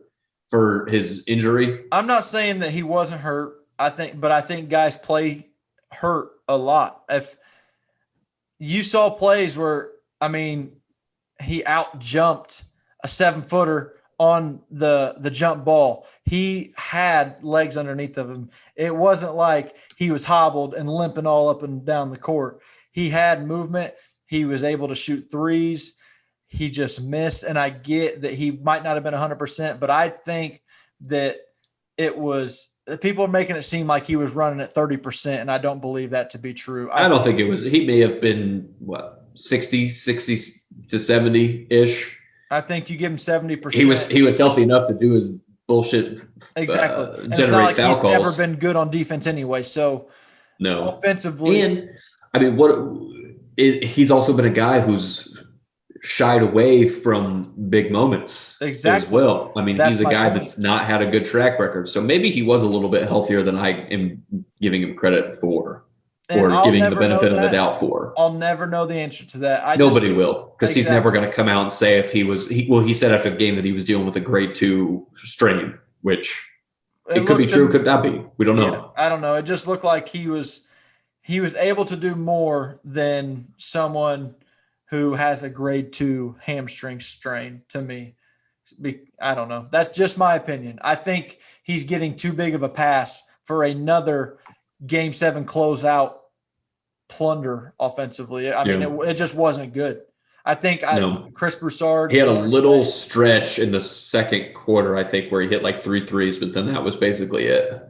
his injury. I'm not saying that he wasn't hurt. I think guys play hurt a lot. If you saw plays where, I mean, he out jumped a 7-footer on the jump ball. He had legs underneath of him. It wasn't like he was hobbled and limping all up and down the court. He had movement. He was able to shoot threes. he just missed. And I get that he might not have been 100%, but I think that it was – people are making it seem like he was running at 30%, and I don't believe that to be true. I don't think it was – he may have been, 60 to 70-ish. I think you give him 70%. He was healthy enough to do his bullshit. Exactly. And generate it's not like foul he's calls. never been good on defense anyway. So no, offensively, and I mean, he's also been a guy who's shied away from big moments exactly. as well. I mean, That's he's a guy point. that's not had a good track record. So maybe he was a little bit healthier than I am giving him credit for. Or giving the benefit of the doubt for. I'll never know the answer to that. Nobody will, because he's never going to come out and say if he was. He said after the game that he was dealing with a grade 2 strain, which it could be true, could not be. We don't know. I don't know. It just looked like he was able to do more than someone who has a grade 2 hamstring strain. To me, I don't know. That's just my opinion. I think he's getting too big of a pass for another Game 7 closeout plunder offensively. I mean, it just wasn't good. I think Chris Broussard. He had a little stretch in the second quarter, I think, where he hit like 3 threes, but then that was basically it.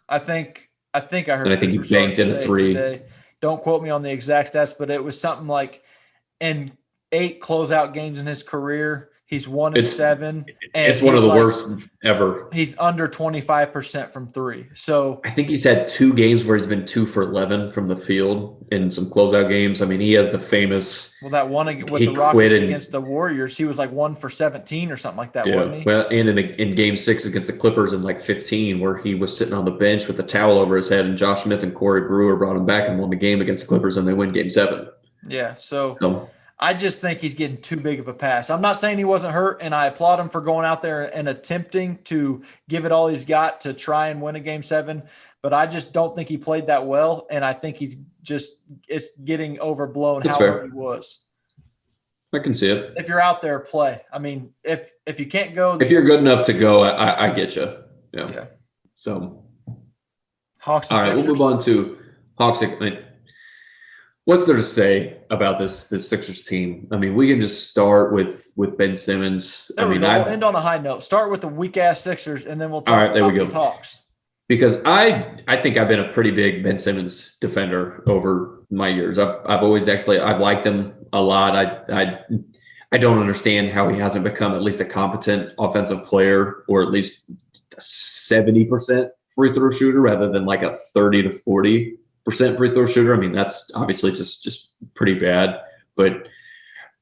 I think I heard. And I think he banked in a 3. Today. Don't quote me on the exact stats, but it was something like in 8 closeout games in his career, he's 1-7. And it's one of the worst ever. He's under 25% from 3. So I think he's had 2 games where he's been 2 for 11 from the field in some closeout games. I mean, he has the famous. Well, that one with the Rockets against the Warriors, he was like 1 for 17 or something like that, wasn't he? Well, and in Game 6 against the Clippers in like 15, where he was sitting on the bench with a towel over his head, and Josh Smith and Corey Brewer brought him back and won the game against the Clippers, and they win Game 7. Yeah. So I just think he's getting too big of a pass. I'm not saying he wasn't hurt, and I applaud him for going out there and attempting to give it all he's got to try and win a Game 7, but I just don't think he played that well, and I think it's getting overblown hard he was. I can see it. If you're out there, play. I mean, if you can't go. If you're good enough to go, I get you. Yeah. So. Hawks and all right, Sixers. we'll move on to Hawks. What's there to say about this Sixers team? I mean, we can just start with Ben Simmons. We'll end on a high note. Start with the weak-ass Sixers, and then we'll talk about these Hawks. Because I think I've been a pretty big Ben Simmons defender over my years. I've always I've liked him a lot. I don't understand how he hasn't become at least a competent offensive player, or at least a 70% free throw shooter rather than like a 30 to 40% free throw shooter. I mean, that's obviously just pretty bad. But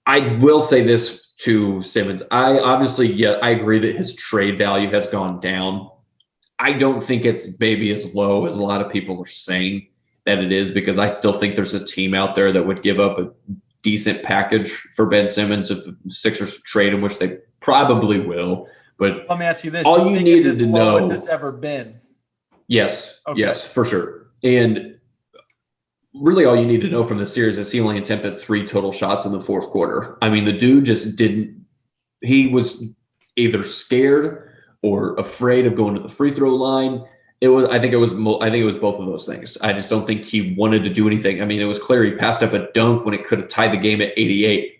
I will say this to Simmons. I agree that his trade value has gone down. I don't think it's maybe as low as a lot of people are saying that it is, because I still think there's a team out there that would give up a decent package for Ben Simmons if the Sixers trade him, which they probably will. But let me ask you this. All you needed to know as it's ever been. Yes. Okay. Yes, for sure. And really all you need to know from this series is he only attempted 3 total shots in the fourth quarter. I mean, the dude just didn't – he was either scared or afraid of going to the free throw line. I think it was both of those things. I just don't think he wanted to do anything. I mean, it was clear he passed up a dunk when it could have tied the game at 88.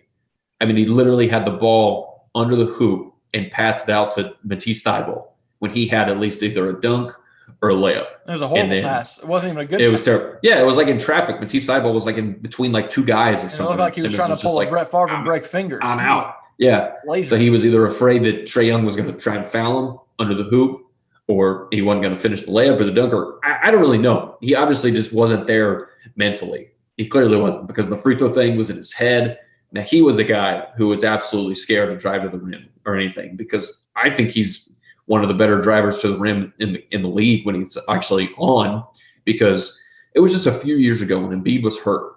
I mean, he literally had the ball under the hoop and passed it out to Matisse Thybulle when he had at least either a dunk or a layup. It was a horrible pass. It wasn't even a good pass. It was terrible. Yeah, it was like in traffic. Matisse Thybulle was like in between like 2 guys or something. It looked like he was trying to pull a Brett Favre and break fingers. I'm out. Yeah. Laser. So he was either afraid that Trae Young was going to try and foul him under the hoop, or he wasn't going to finish the layup or the dunk, or I don't really know. He obviously just wasn't there mentally. He clearly wasn't, because the free throw thing was in his head. Now, he was a guy who was absolutely scared to drive to the rim or anything, because I think he's one of the better drivers to the rim in the league when he's actually on, because it was just a few years ago when Embiid was hurt.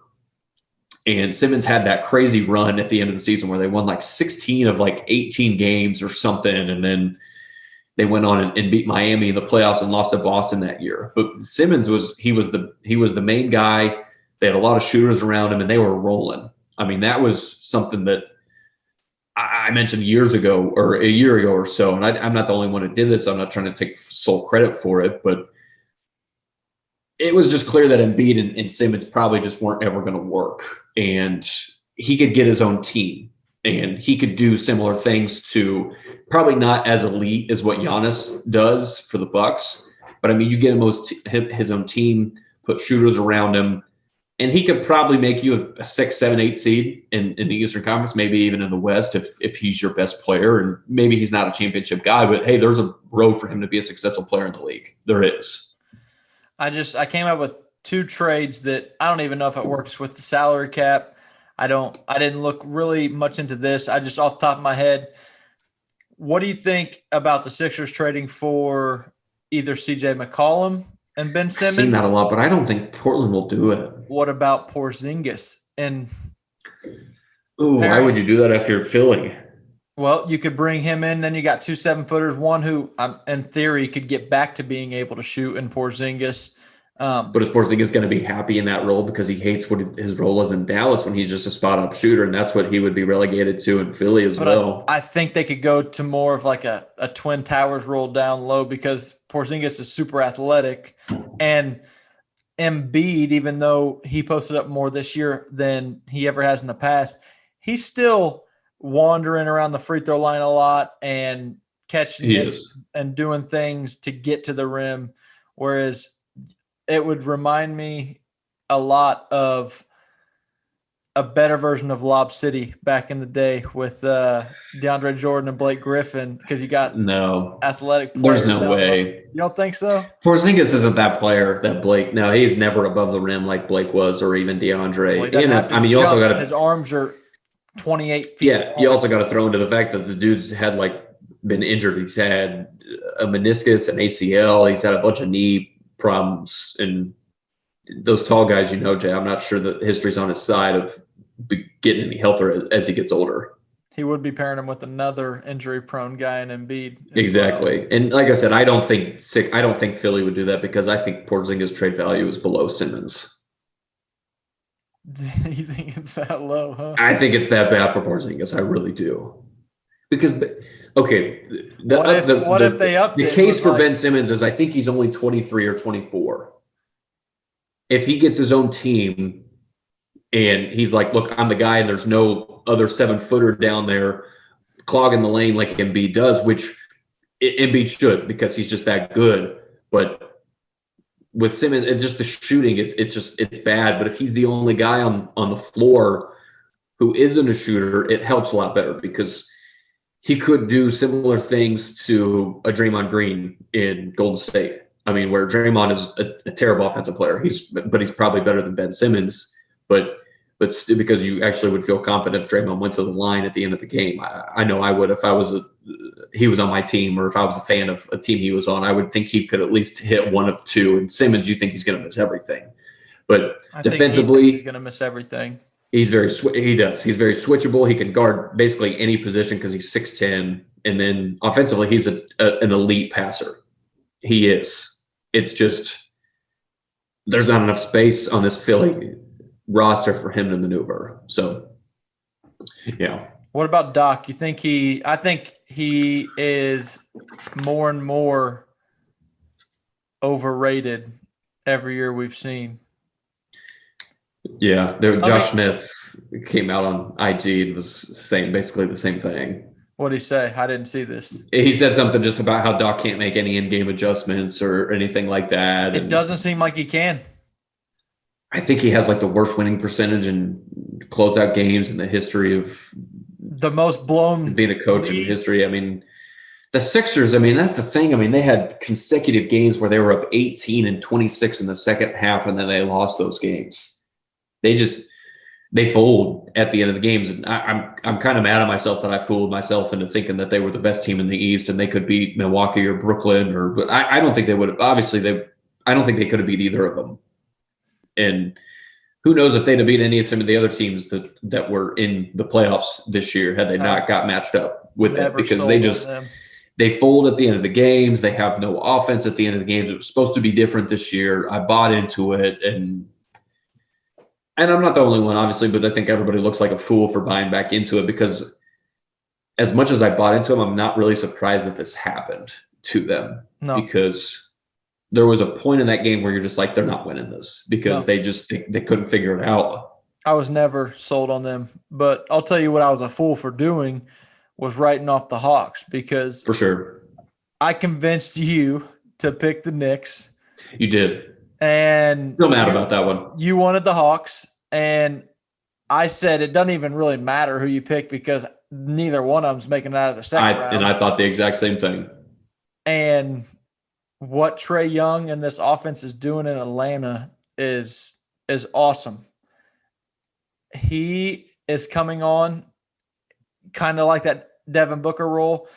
And Simmons had that crazy run at the end of the season where they won like 16 of like 18 games or something. And then they went on and beat Miami in the playoffs and lost to Boston that year. But Simmons was the main guy. They had a lot of shooters around him and they were rolling. I mean, that was something that I mentioned years ago, or a year ago or so. And I'm not the only one who did this. I'm not trying to take sole credit for it, but it was just clear that Embiid and Simmons probably just weren't ever going to work. And he could get his own team. and he could do similar things to probably not as elite as what Giannis does for the Bucks. But I mean, you get his own team, put shooters around him, and he could probably make you a 6, 7, 8 seed in the Eastern Conference, maybe even in the West if he's your best player. And maybe he's not a championship guy, but hey, there's a road for him to be a successful player in the league. There is. I came up with 2 trades that I don't even know if it works with the salary cap. I didn't look really much into this. I just off the top of my head, what do you think about the Sixers trading for either CJ McCollum and Ben Simmons? I've seen that a lot, but I don't think Portland will do it. What about Porzingis? And why would you do that if you're Philly? Well, you could bring him in, then you got 2 7-footers, one who, in theory, could get back to being able to shoot, and Porzingis. But is Porzingis going to be happy in that role because he hates what his role is in Dallas when he's just a spot-up shooter, and that's what he would be relegated to in Philly as well. I think they could go to more of like a Twin Towers roll down low because Porzingis is super athletic, and Embiid, even though he posted up more this year than he ever has in the past, he's still wandering around the free throw line a lot and catching it and doing things to get to the rim, whereas it would remind me a lot of a better version of Lob City back in the day with DeAndre Jordan and Blake Griffin because you got athletic players. There's no way. You don't think so? Porzingis isn't that player that Blake. No, he's never above the rim like Blake was, or even DeAndre. Well, you also got his arms are 28 feet. Yeah, you also got to throw into the fact that the dude's had been injured. He's had a meniscus, an ACL. He's had a bunch of knee problems, and those tall guys, Jay, I'm not sure that history's on his side of getting any healthier as he gets older. He would be pairing him with another injury-prone guy in Embiid. Exactly, well. And like I said, I don't think Philly would do that because I think Porzingis' trade value is below Simmons. You think it's that low, huh? I think it's that bad for Porzingis. I really do. Because, okay, if they upped the case for Ben Simmons is I think he's only 23 or 24. If he gets his own team and he's like, look, I'm the guy and there's no other 7-footer down there clogging the lane like Embiid does, which Embiid should because he's just that good. But with Simmons, it's just the shooting. It's bad. But if he's the only guy on the floor who isn't a shooter, it helps a lot better because he could do similar things to a Draymond Green in Golden State. I mean, where Draymond is a terrible offensive player, but he's probably better than Ben Simmons. But still, because you actually would feel confident if Draymond went to the line at the end of the game. I know I would if he was on my team, or if I was a fan of a team he was on. I would think he could at least hit one of two. And Simmons, you think he's going to miss everything, but defensively, he's going to miss everything. He's very very switchable. He can guard basically any position because he's 6'10", and then offensively, he's an elite passer. He is. It's just there's not enough space on this Philly roster for him to maneuver. So, yeah. What about Doc? I think he is more and more overrated every year we've seen. Yeah, Josh Smith came out on IG and was saying basically the same thing. What did he say? I didn't see this. He said something just about how Doc can't make any in-game adjustments or anything like that. It doesn't seem like he can. I think he has the worst winning percentage in closeout games in the history of the most blown being a coach in history. I mean, the Sixers, that's the thing. They had consecutive games where they were up 18 and 26 in the second half, and then they lost those games. They fold at the end of the games, and I'm kind of mad at myself that I fooled myself into thinking that they were the best team in the East and they could beat Milwaukee or Brooklyn, but I don't think they would have. Obviously, I don't think they could have beat either of them. And who knows if they'd have beat any of some of the other teams that were in the playoffs this year had they not got matched up with them, because they fold at the end of the games. They have no offense at the end of the games. It was supposed to be different this year. I bought into it, and I'm not the only one, obviously, but I think everybody looks like a fool for buying back into it, because as much as I bought into them, I'm not really surprised that this happened to them. No. Because there was a point in that game where you're just like, they're not winning this, because they couldn't figure it out. I was never sold on them. But I'll tell you what I was a fool for doing was writing off the Hawks because For sure. I convinced you to pick the Knicks. You did. And Still mad about that one. you wanted the Hawks. And I said it doesn't even really matter who you pick because neither one of them's making it out of the second round. And I thought the exact same thing. And what Trae Young and this offense is doing in Atlanta is awesome. He is coming on kind of like that Devin Booker role.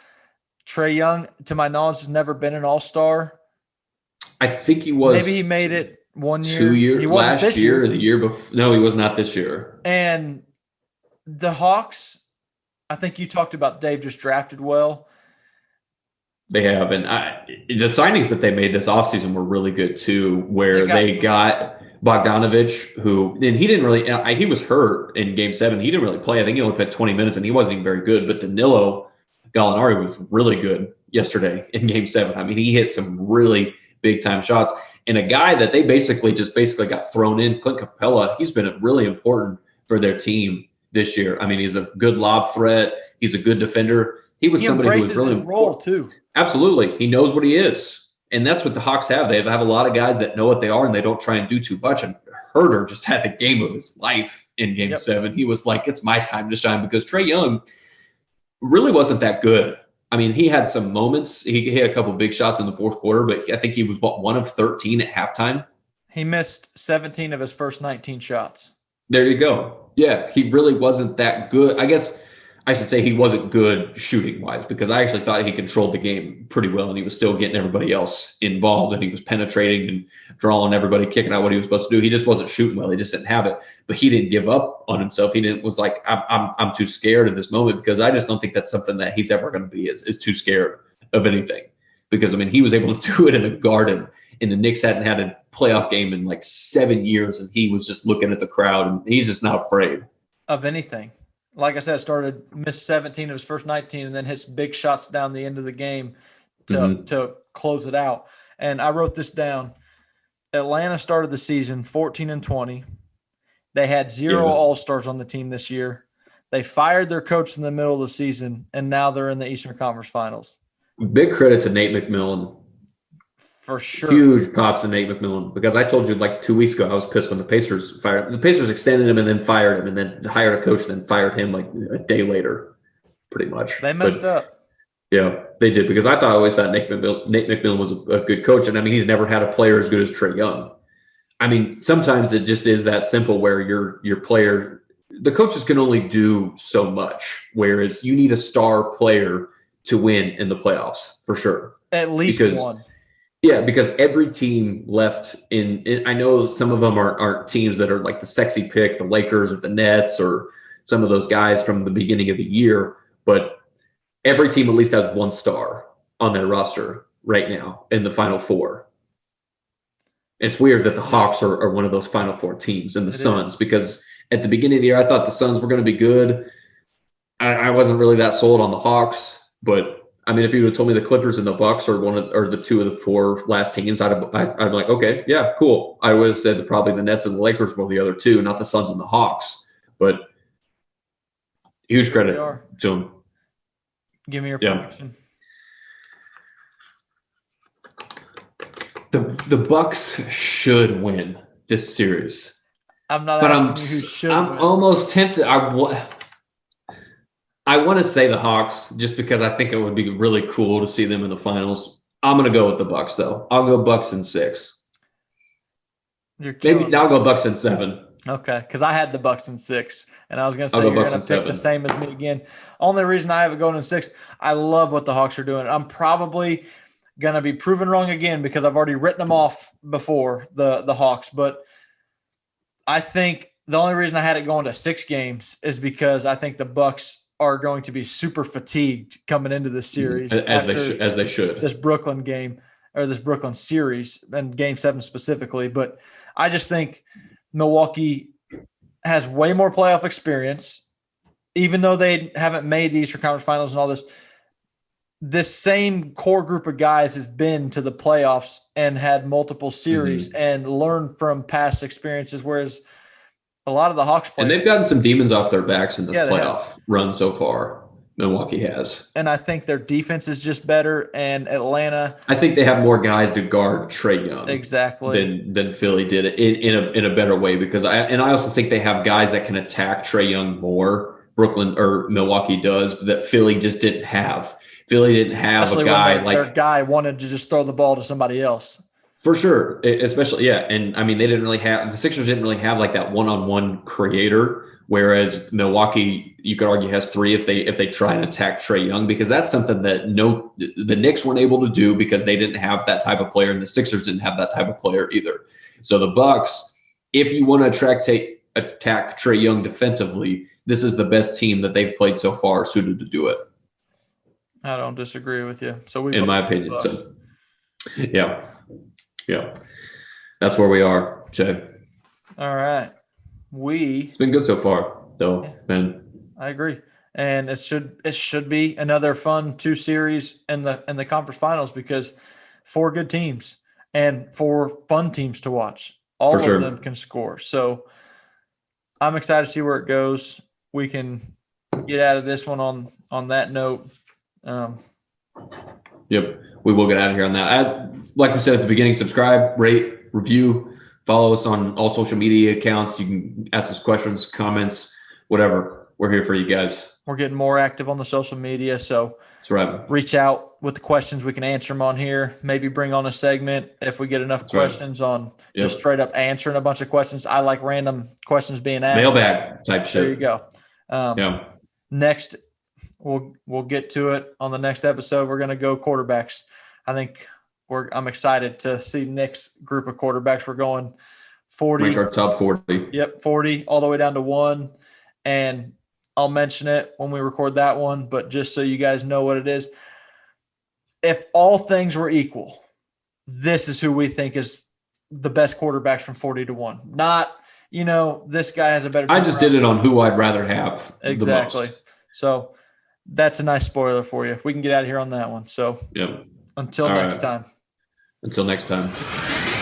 Trae Young, to my knowledge, has never been an all-star. I think he was. Maybe he made it 1 year. 2 years. He wasn't last year or the year before. No, he was not this year. And the Hawks, I think you talked about Dave just drafted well. They have. And the signings that they made this offseason were really good, too, where they got Bogdanovich, who – and he didn't really – he was hurt in Game 7. He didn't really play. I think he only played 20 minutes, and he wasn't even very good. But Danilo Gallinari was really good yesterday in Game 7. I mean, he hit some really big-time shots. And a guy that they basically got thrown in, Clint Capella, he's been really important for their team this year. I mean, he's a good lob threat. He's a good defender. He was somebody who was really his role too. Absolutely. He knows what he is. And that's what the Hawks have. They have a lot of guys that know what they are and they don't try and do too much. And Herter just had the game of his life in Game 7. He was like, it's my time to shine because Trae Young really wasn't that good. I mean, he had some moments. He had a couple big shots in the fourth quarter, but I think he was 1 of 13 at halftime. He missed 17 of his first 19 shots. There you go. Yeah, he really wasn't that good. I guess I should say he wasn't good shooting-wise because I actually thought he controlled the game pretty well, and he was still getting everybody else involved, and he was penetrating and drawing everybody, kicking out what he was supposed to do. He just wasn't shooting well. He just didn't have it. But he didn't give up on himself. Was like, I'm too scared at this moment because I just don't think that's something that he's ever going to be is too scared of anything. Because, I mean, he was able to do it in the Garden, and the Knicks hadn't had a playoff game in like 7 years, and he was just looking at the crowd, and he's just not afraid of anything. Like I said, missed 17 of his first 19 and then hits big shots down the end of the game to close it out. And I wrote this down. Atlanta started the season 14-20. They had 0 All-Stars on the team this year. They fired their coach in the middle of the season, and now they're in the Eastern Conference Finals. Big credit to Nate McMillan. For sure. Huge props to Nate McMillan because I told you like 2 weeks ago I was pissed when the Pacers fired. The Pacers extended him and then fired him and then hired a coach and then fired him like a day later, pretty much. They messed up. Yeah, they did because I always thought Nate McMillan was a good coach. And, I mean, he's never had a player as good as Trae Young. I mean, sometimes it just is that simple where your player – the coaches can only do so much, whereas you need a star player to win in the playoffs for sure. At least one. Yeah, because every team left in I know some of them aren't teams that are like the sexy pick, the Lakers or the Nets or some of those guys from the beginning of the year, but every team at least has one star on their roster right now in the Final Four. It's weird that the Hawks are one of those Final Four teams and the Suns because at the beginning of the year I thought the Suns were going to be good. I wasn't really that sold on the Hawks, but I mean, if you would have told me the Clippers and the Bucks are the 2 of the 4 last teams, I'd be like, okay, yeah, cool. I would have said that probably the Nets and the Lakers were the other 2, not the Suns and the Hawks. But huge credit to them. Give me your prediction. The Bucks should win this series. I'm not asking you who should. I'm almost tempted. I want to say the Hawks just because I think it would be really cool to see them in the finals. I'm going to go with the Bucks, though. I'll go Bucks in 6. Maybe I'll go Bucks in 7. Okay, because I had the Bucks in 6, and I was going to say you're going to pick the same as me again. Only reason I have it going in 6, I love what the Hawks are doing. I'm probably going to be proven wrong again because I've already written them off before, the Hawks. But I think the only reason I had it going to 6 games is because I think the Bucks are going to be super fatigued coming into this series. As they should. This Brooklyn game or this Brooklyn series and Game 7 specifically. But I just think Milwaukee has way more playoff experience, even though they haven't made the Eastern Conference Finals and all this. This same core group of guys has been to the playoffs and had multiple series and learned from past experiences, whereas a lot of the Hawks play. And they've gotten some demons off their backs in this Yeah, they playoff run so far. Milwaukee has. And I think their defense is just better. And Atlanta, I think they have more guys to guard Trae Young exactly, than Philly did in a better way, because I also think they have guys that can attack Trae Young more. Brooklyn or Milwaukee does, that Philly just didn't have. Philly didn't have especially a guy when like their guy wanted to just throw the ball to somebody else. For sure, especially and I mean the Sixers didn't really have like that one-on-one creator, whereas Milwaukee, you could argue, has three if they try and attack Trae Young, because that's something that the Knicks weren't able to do because they didn't have that type of player, and the Sixers didn't have that type of player either. So the Bucks, if you want to attack Trae Young defensively, this is the best team that they've played so far suited to do it. I don't disagree with you. So in my opinion, so yeah. That's where we are, Jay. All right. It's been good so far, though, man. I agree. And it should be another fun 2 series in the conference finals, because 4 good teams and 4 fun teams to watch. All of them can score. So I'm excited to see where it goes. We can get out of this one on that note. Yep. We will get out of here on that. Like we said at the beginning, subscribe, rate, review, follow us on all social media accounts. You can ask us questions, comments, whatever. We're here for you guys. We're getting more active on the social media, so that's right. Reach out with the questions. We can answer them on here. Maybe bring on a segment if we get enough questions on just straight up answering a bunch of questions. I like random questions being asked. Mailbag type shit. There you go. Next, we'll get to it on the next episode. We're going to go quarterbacks. I think I'm excited to see Nick's group of quarterbacks. We're going 40. Rank our top 40. Yep, 40 all the way down to 1. And I'll mention it when we record that one, but just so you guys know what it is. If all things were equal, this is who we think is the best quarterbacks from 40 to 1. Not, this guy has a better. I just did it on who I'd rather have. Exactly. The most. So that's a nice spoiler for you. We can get out of here on that one. So until next time. Until next time.